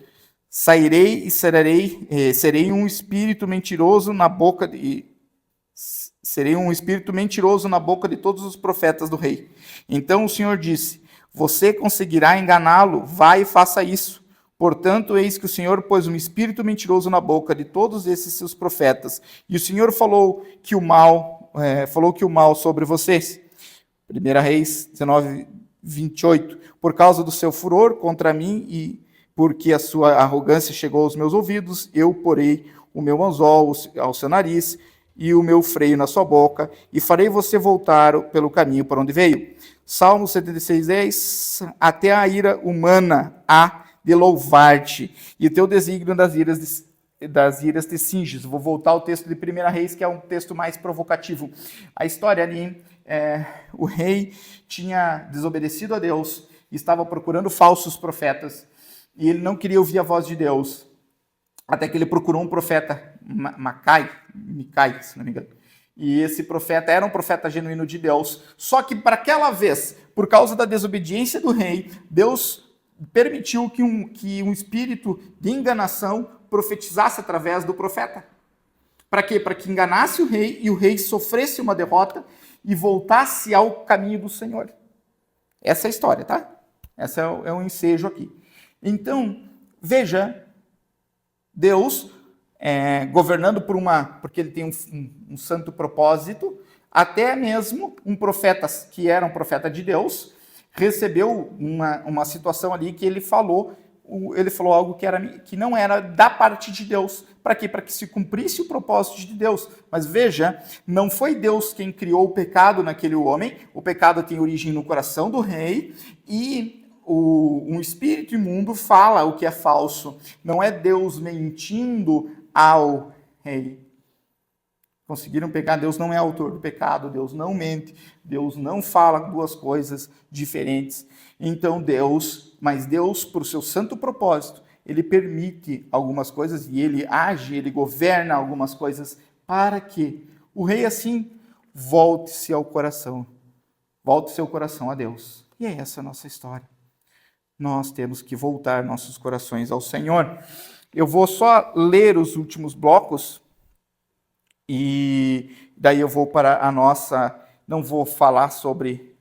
[SPEAKER 1] sairei e serei um espírito mentiroso na boca de todos os profetas do rei. Então o Senhor disse: você conseguirá enganá-lo, vai e faça isso. Portanto, eis que o Senhor pôs um espírito mentiroso na boca de todos esses seus profetas, e o Senhor falou que o mal sobre vocês. 1 Reis 19:28. Por causa do seu furor contra mim e porque a sua arrogância chegou aos meus ouvidos, eu porei o meu anzol ao seu nariz e o meu freio na sua boca, e farei você voltar pelo caminho por onde veio. Salmo 76:10. Até a ira humana há de louvar-te, e o teu desígnio das iras te cinges. Vou voltar ao texto de 1 Reis, que é um texto mais provocativo. A história ali, o rei tinha desobedecido a Deus, estava procurando falsos profetas, e ele não queria ouvir a voz de Deus, até que ele procurou um profeta, Micai, se não me engano. E esse profeta era um profeta genuíno de Deus, só que para aquela vez, por causa da desobediência do rei, Deus permitiu que um espírito de enganação profetizasse através do profeta. Para quê? Para que enganasse o rei e o rei sofresse uma derrota e voltasse ao caminho do Senhor. Essa é a história, tá? Essa é o ensejo aqui. Então, veja, Deus governando porque ele tem um santo propósito, até mesmo um profeta que era um profeta de Deus, recebeu uma situação ali que ele falou algo que não era da parte de Deus. Para quê? Para que se cumprisse o propósito de Deus. Mas veja, não foi Deus quem criou o pecado naquele homem, o pecado tem origem no coração do rei, e um espírito imundo fala o que é falso. Não é Deus mentindo ao rei. Conseguiram pegar? Deus não é autor do pecado, Deus não mente, Deus não fala duas coisas diferentes. Então Deus, por seu santo propósito, ele permite algumas coisas e ele age, ele governa algumas coisas para que o rei assim volte seu coração a Deus. E é essa a nossa história. Nós temos que voltar nossos corações ao Senhor. Eu vou só ler os últimos blocos e daí eu vou para a nossa... Não vou falar sobre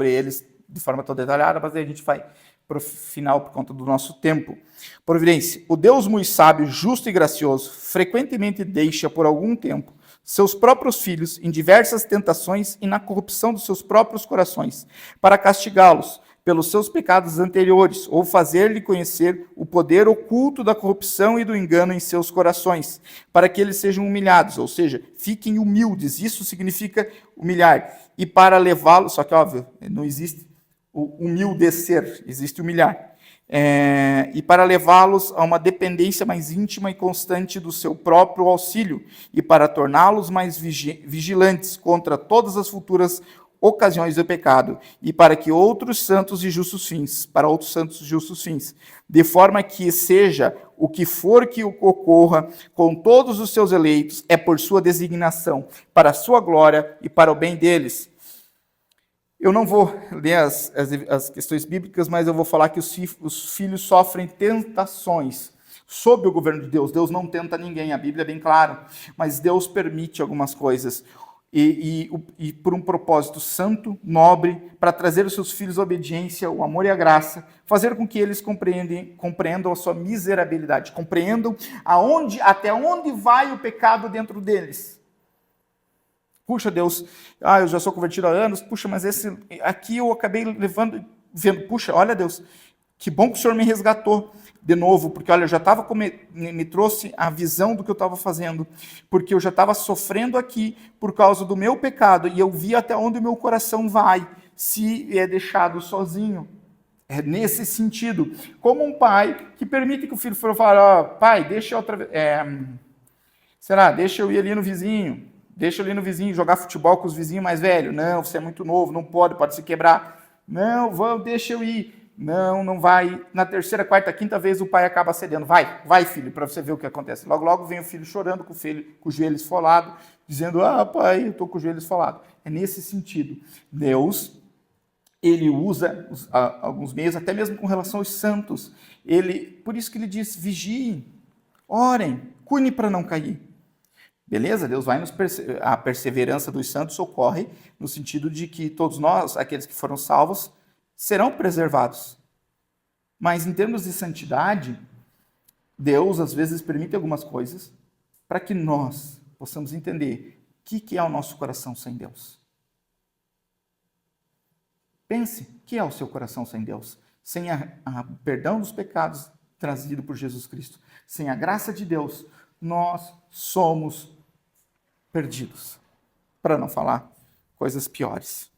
[SPEAKER 1] eles de forma tão detalhada, mas aí a gente vai para o final por conta do nosso tempo. Providência. O Deus muito sábio, justo e gracioso, frequentemente deixa por algum tempo seus próprios filhos em diversas tentações e na corrupção dos seus próprios corações, para castigá-los pelos seus pecados anteriores, ou fazer-lhe conhecer o poder oculto da corrupção e do engano em seus corações, para que eles sejam humilhados, ou seja, fiquem humildes, isso significa humilhar, e para levá-los, só que óbvio, não existe o humildecer, existe humilhar, e para levá-los a uma dependência mais íntima e constante do seu próprio auxílio, e para torná-los mais vigilantes contra todas as futuras ocasiões do pecado, e para outros santos e justos fins, de forma que seja o que for que ocorra com todos os seus eleitos, é por sua designação, para a sua glória e para o bem deles. Eu não vou ler as questões bíblicas, mas eu vou falar que os filhos sofrem tentações sob o governo de Deus. Deus não tenta ninguém, a Bíblia é bem clara, mas Deus permite algumas coisas. e por um propósito santo, nobre, para trazer os seus filhos à obediência, o amor e a graça, fazer com que eles compreendam a sua miserabilidade, compreendam até onde vai o pecado dentro deles. Puxa, Deus, eu já sou convertido há anos, puxa, mas esse aqui eu acabei vendo, puxa, olha, Deus, que bom que o Senhor me resgatou de novo, porque olha, eu já estava me trouxe a visão do que eu estava fazendo, porque eu já estava sofrendo aqui por causa do meu pecado, e eu vi até onde o meu coração vai, se é deixado sozinho. É nesse sentido, como um pai que permite que o filho fale, pai, deixa eu deixa eu ir ali no vizinho, deixa eu ir no vizinho jogar futebol com os vizinhos mais velhos. Não, você é muito novo, não pode se quebrar. Não, deixa eu ir. Não vai. Na terceira, quarta, quinta vez o pai acaba cedendo. Vai, filho, para você ver o que acontece. Logo vem o filho chorando com o joelho esfolado, dizendo, pai, eu estou com o joelho esfolado. É nesse sentido. Deus, ele usa alguns meios, até mesmo com relação aos santos. Por isso que ele diz, vigiem, orem, cuidem para não cair. Beleza? Deus vai a perseverança dos santos ocorre no sentido de que todos nós, aqueles que foram salvos, serão preservados. Mas em termos de santidade, Deus às vezes permite algumas coisas para que nós possamos entender o que é o nosso coração sem Deus. Pense, o que é o seu coração sem Deus? Sem a perdão dos pecados trazido por Jesus Cristo, sem a graça de Deus, nós somos perdidos, para não falar coisas piores.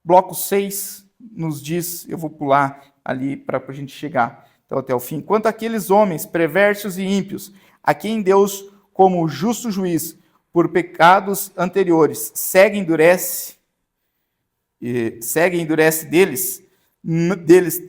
[SPEAKER 1] Bloco 6 nos diz, eu vou pular ali para a gente chegar até o fim. Quanto àqueles homens perversos e ímpios, a quem Deus, como justo juiz, por pecados anteriores, segue e endurece deles,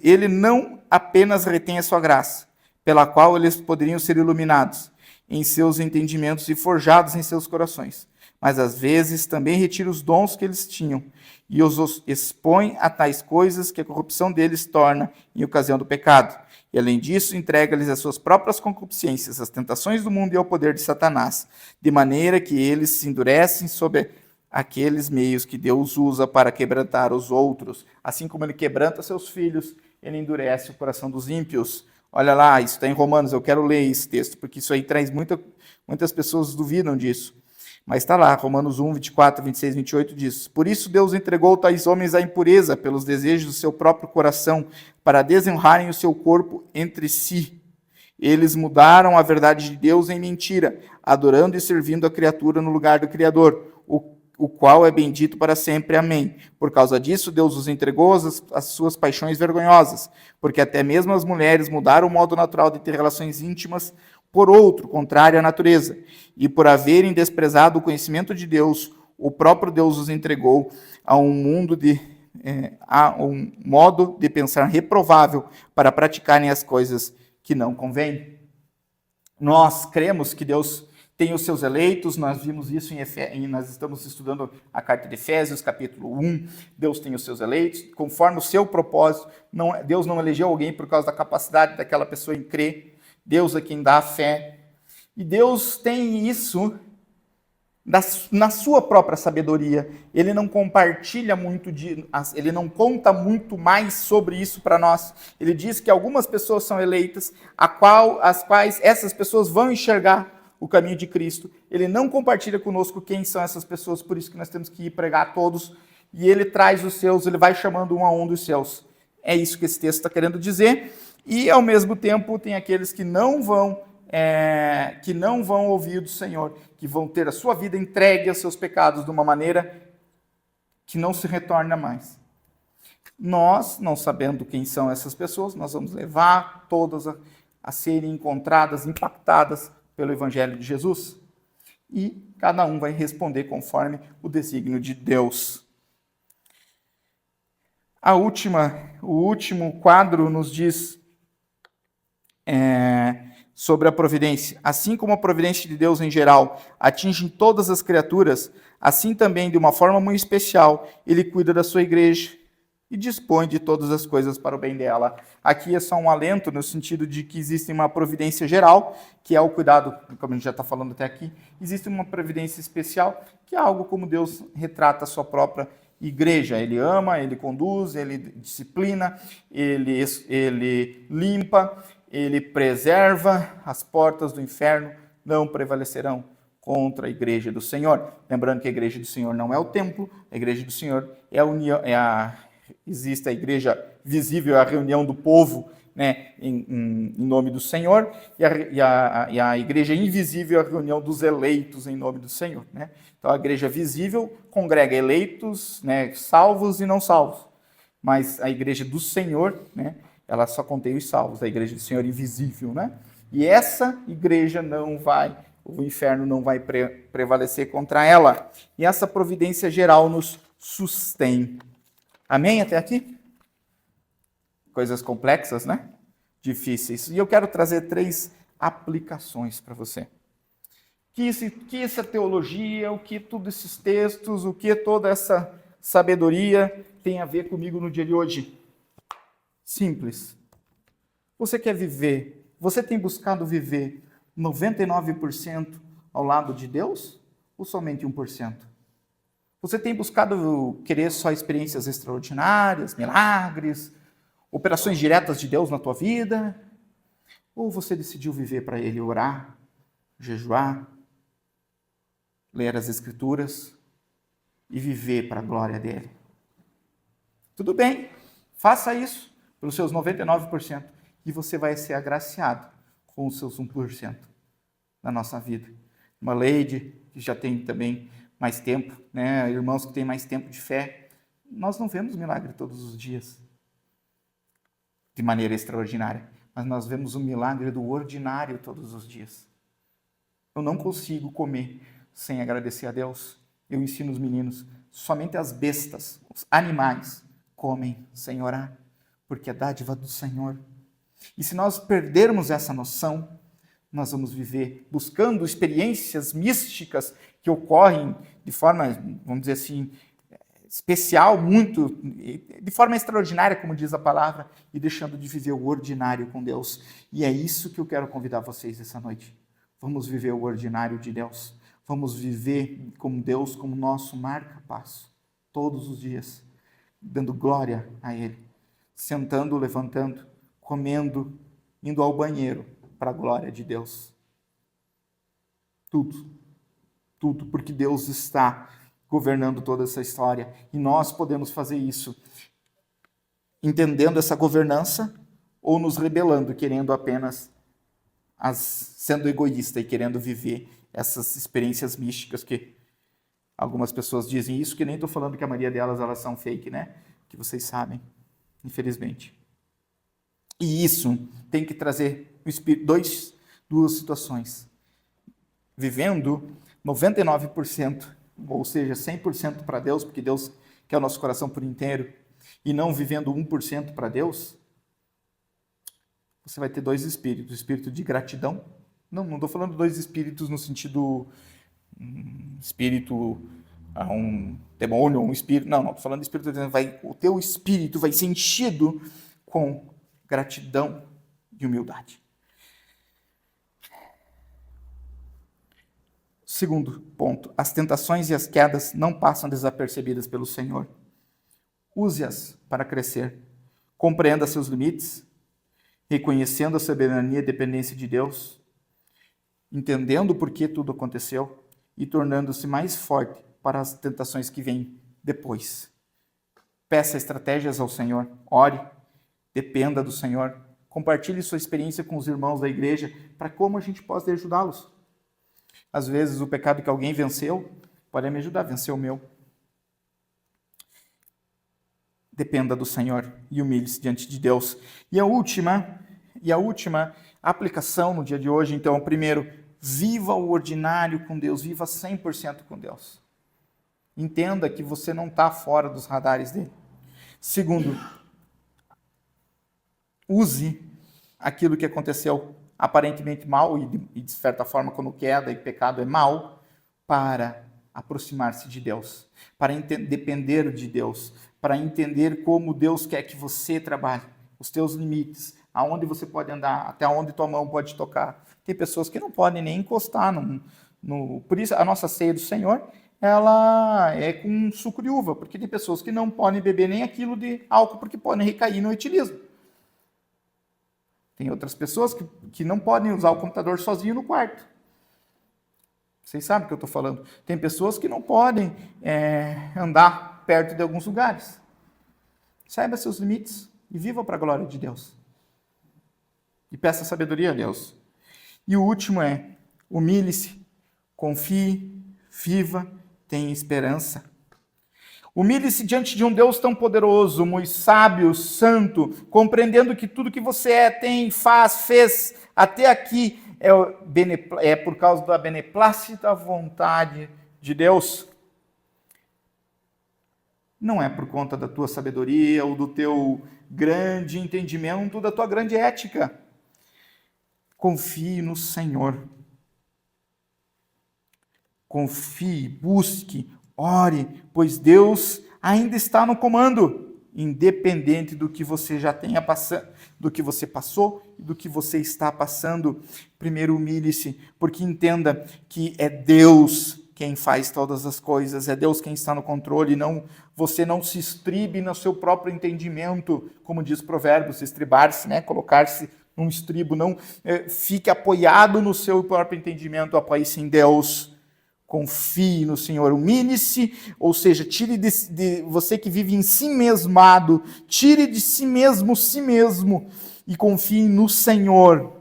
[SPEAKER 1] ele não apenas retém a sua graça, pela qual eles poderiam ser iluminados em seus entendimentos e forjados em seus corações, mas às vezes também retira os dons que eles tinham e os expõe a tais coisas que a corrupção deles torna em ocasião do pecado. E além disso, entrega-lhes as suas próprias concupiscências, as tentações do mundo e ao poder de Satanás, de maneira que eles se endurecem sob aqueles meios que Deus usa para quebrantar os outros. Assim como ele quebranta seus filhos, ele endurece o coração dos ímpios. Olha lá, isso está em Romanos, eu quero ler esse texto, porque isso aí traz muitas pessoas duvidam disso. Mas está lá, Romanos 1, 24, 26, 28 diz: Por isso Deus entregou tais homens à impureza pelos desejos do seu próprio coração, para desonrarem o seu corpo entre si. Eles mudaram a verdade de Deus em mentira, adorando e servindo a criatura no lugar do Criador, o qual é bendito para sempre. Amém. Por causa disso, Deus os entregou às suas paixões vergonhosas, porque até mesmo as mulheres mudaram o modo natural de ter relações íntimas por outro, contrário à natureza. E por haverem desprezado o conhecimento de Deus, o próprio Deus os entregou a um modo de pensar reprovável para praticarem as coisas que não convêm. Nós cremos que Deus tem os seus eleitos, nós vimos isso nós estamos estudando a carta de Efésios, capítulo 1, Deus tem os seus eleitos, conforme o seu propósito. Deus não elegeu alguém por causa da capacidade daquela pessoa em crer, Deus é quem dá a fé, e Deus tem isso na sua própria sabedoria. Ele não compartilha ele não conta muito mais sobre isso para nós. Ele diz que algumas pessoas são eleitas, as quais essas pessoas vão enxergar o caminho de Cristo. Ele não compartilha conosco quem são essas pessoas, por isso que nós temos que ir pregar a todos, e ele traz os seus, ele vai chamando um a um dos seus. É isso que esse texto está querendo dizer, e ao mesmo tempo tem aqueles que não vão ouvir do Senhor, que vão ter a sua vida entregue aos seus pecados de uma maneira que não se retorna mais. Nós, não sabendo quem são essas pessoas, nós vamos levar todas a serem encontradas, impactadas pelo Evangelho de Jesus, e cada um vai responder conforme o desígnio de Deus. O último quadro nos diz sobre a providência. Assim como a providência de Deus em geral atinge todas as criaturas, assim também, de uma forma muito especial, ele cuida da sua igreja. e dispõe de todas as coisas para o bem dela. Aqui é só um alento no sentido de que existe uma providência geral, que é o cuidado, como a gente já está falando até aqui, existe uma providência especial, que é algo como Deus retrata a sua própria igreja. Ele ama, ele conduz, ele disciplina, ele limpa, ele preserva. As portas do inferno não prevalecerão contra a igreja do Senhor. Lembrando que a igreja do Senhor não é o templo, a igreja do Senhor é a união, existe a igreja visível, a reunião do povo, né, em nome do Senhor, e a igreja invisível é a reunião dos eleitos em nome do Senhor. Né? Então a igreja visível congrega eleitos, né, salvos e não salvos, mas a igreja do Senhor, né, ela só contém os salvos, a igreja do Senhor invisível. Né? E essa igreja o inferno não vai prevalecer contra ela. E essa providência geral nos sustém. Amém até aqui? Coisas complexas, né? Difíceis. E eu quero trazer 3 aplicações para você. Que essa teologia, o que todos esses textos, o que toda essa sabedoria tem a ver comigo no dia de hoje? Simples. Você quer viver, você tem buscado viver 99% ao lado de Deus ou somente 1%? Você tem buscado querer só experiências extraordinárias, milagres, operações diretas de Deus na tua vida? Ou você decidiu viver para Ele, orar, jejuar, ler as Escrituras e viver para a glória dEle? Tudo bem, faça isso pelos seus 99% e você vai ser agraciado com os seus 1% na nossa vida. Uma lady que já tem também mais tempo, né? Irmãos que têm mais tempo de fé, nós não vemos milagre todos os dias de maneira extraordinária, mas nós vemos o milagre do ordinário todos os dias. Eu não consigo comer sem agradecer a Deus. Eu ensino os meninos, somente as bestas, os animais, comem sem orar, porque é dádiva do Senhor. E se nós perdermos essa noção, nós vamos viver buscando experiências místicas que ocorrem de forma, vamos dizer assim, especial, de forma extraordinária, como diz a palavra, e deixando de viver o ordinário com Deus. E é isso que eu quero convidar vocês essa noite. Vamos viver o ordinário de Deus. Vamos viver com Deus como nosso marca-passo, todos os dias, dando glória a Ele, sentando, levantando, comendo, indo ao banheiro, para a glória de Deus. Tudo, porque Deus está governando toda essa história. E nós podemos fazer isso entendendo essa governança ou nos rebelando, querendo apenas, sendo egoísta e querendo viver essas experiências místicas que algumas pessoas dizem isso, que nem estou falando que a maioria delas elas são fake, né? Que vocês sabem, infelizmente. E isso tem que trazer duas situações. Vivendo 99%, ou seja, 100% para Deus, porque Deus quer o nosso coração por inteiro, e não vivendo 1% para Deus, você vai ter 2 espíritos. O espírito de gratidão. Não estou falando 2 espíritos no sentido espírito, um demônio, um espírito. Não, estou falando de espírito. O teu espírito vai ser enchido com gratidão e humildade. Segundo ponto, as tentações e as quedas não passam desapercebidas pelo Senhor. Use-as para crescer. Compreenda seus limites, reconhecendo a soberania e dependência de Deus, entendendo por que tudo aconteceu e tornando-se mais forte para as tentações que vêm depois. Peça estratégias ao Senhor, ore, dependa do Senhor, compartilhe sua experiência com os irmãos da igreja para como a gente possa ajudá-los. Às vezes o pecado que alguém venceu pode me ajudar a vencer o meu. Dependa do Senhor e humilhe-se diante de Deus. E a última aplicação no dia de hoje, então, primeiro, viva o ordinário com Deus, viva 100% com Deus. Entenda que você não está fora dos radares dele. Segundo, use aquilo que aconteceu aparentemente mal, e de certa forma, quando queda e pecado é mal, para aproximar-se de Deus, para depender de Deus, para entender como Deus quer que você trabalhe, os teus limites, aonde você pode andar, até onde tua mão pode tocar. Tem pessoas que não podem nem encostar por isso a nossa ceia do Senhor, ela é com suco de uva, porque tem pessoas que não podem beber nem aquilo de álcool, porque podem recair no etilismo. Tem outras pessoas que não podem usar o computador sozinho no quarto. Vocês sabem o que eu estou falando. Tem pessoas que não podem andar perto de alguns lugares. Saiba seus limites e viva para a glória de Deus. E peça sabedoria a Deus. E o último é: humilhe-se, confie, viva, tenha esperança. Humilhe-se diante de um Deus tão poderoso, muito sábio, santo, compreendendo que tudo que você tem, fez até aqui é por causa da beneplácita vontade de Deus. Não é por conta da tua sabedoria ou do teu grande entendimento, da tua grande ética. Confie no Senhor. Confie, busque, ore, pois Deus ainda está no comando, independente do que você já tenha passado, do que você passou e do que você está passando. Primeiro, humilhe-se, porque entenda que é Deus quem faz todas as coisas, é Deus quem está no controle, você não se estribe no seu próprio entendimento, como diz Provérbios, estribar-se, colocar-se num estribo, não fique apoiado no seu próprio entendimento, apoie-se em Deus. Confie no Senhor, humilhe-se, ou seja, tire de você que vive em si mesmado, tire de si mesmo e confie no Senhor.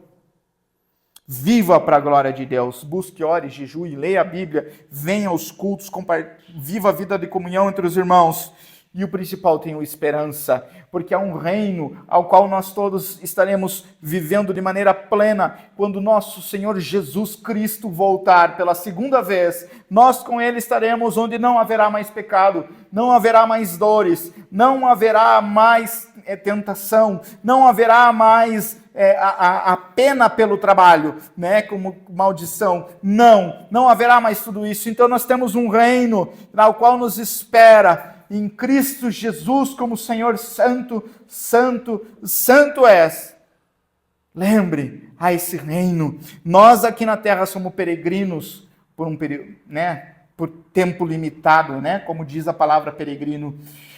[SPEAKER 1] Viva para a glória de Deus, busque, ore, jejue, leia a Bíblia, venha aos cultos, viva a vida de comunhão entre os irmãos. E o principal, tenho esperança, porque há um reino ao qual nós todos estaremos vivendo de maneira plena quando nosso Senhor Jesus Cristo voltar pela segunda vez. Nós com Ele estaremos onde não haverá mais pecado, não haverá mais dores, não haverá mais tentação, não haverá mais a pena pelo trabalho, como maldição. Não haverá mais tudo isso. Então nós temos um reino ao qual nos espera em Cristo Jesus como Senhor santo, santo, santo és. Lembre, há esse reino. Nós aqui na terra somos peregrinos por um período, por tempo limitado, como diz a palavra peregrino.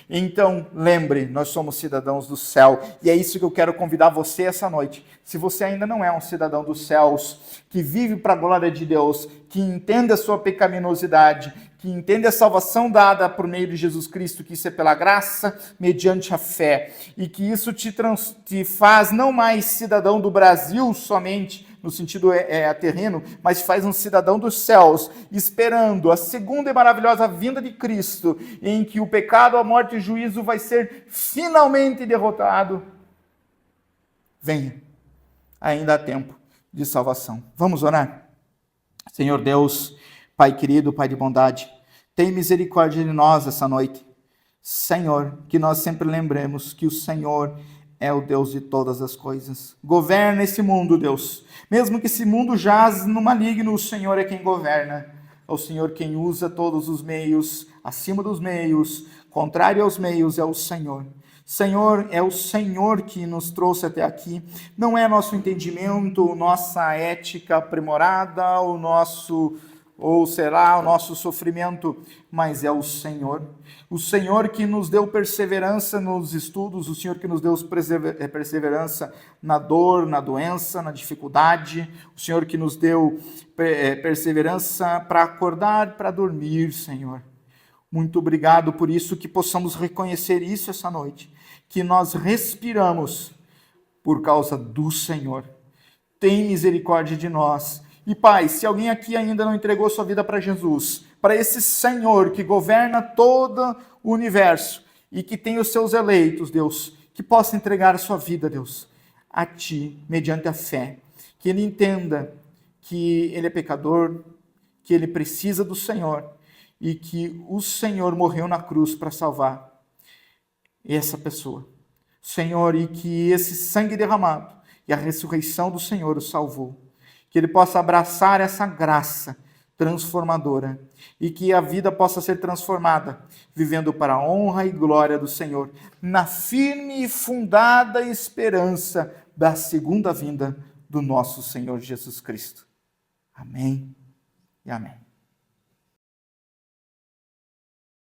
[SPEAKER 1] Então, lembre, nós somos cidadãos do céu, e é isso que eu quero convidar você essa noite. Se você ainda não é um cidadão dos céus, que vive para a glória de Deus, que entende a sua pecaminosidade, que entende a salvação dada por meio de Jesus Cristo, que isso é pela graça, mediante a fé, e que isso te faz não mais cidadão do Brasil somente, no sentido terreno, mas faz um cidadão dos céus, esperando a segunda e maravilhosa vinda de Cristo, em que o pecado, a morte e o juízo vai ser finalmente derrotado. Venha, ainda há tempo de salvação. Vamos orar? Senhor Deus, Pai querido, Pai de bondade, tem misericórdia de nós essa noite. Senhor, que nós sempre lembremos que o Senhor é o Deus de todas as coisas. Governa esse mundo, Deus. Mesmo que esse mundo jaz no maligno, o Senhor é quem governa. É o Senhor quem usa todos os meios, acima dos meios, contrário aos meios, é o Senhor. Senhor, é o Senhor que nos trouxe até aqui. Não é nosso entendimento, nossa ética aprimorada, ou será o nosso sofrimento, mas é o Senhor. O Senhor que nos deu perseverança nos estudos, o Senhor que nos deu perseverança na dor, na doença, na dificuldade, o Senhor que nos deu perseverança para acordar, para dormir, Senhor. Muito obrigado por isso, que possamos reconhecer isso essa noite, que nós respiramos por causa do Senhor. Tem misericórdia de nós. E Pai, se alguém aqui ainda não entregou sua vida para Jesus, para esse Senhor que governa todo o universo e que tem os seus eleitos, Deus, que possa entregar a sua vida, Deus, a Ti, mediante a fé. Que ele entenda que ele é pecador, que ele precisa do Senhor e que o Senhor morreu na cruz para salvar essa pessoa. Senhor, e que esse sangue derramado e a ressurreição do Senhor o salvou. Que ele possa abraçar essa graça transformadora, e que a vida possa ser transformada, vivendo para a honra e glória do Senhor, na firme e fundada esperança da segunda vinda do nosso Senhor Jesus Cristo. Amém e amém.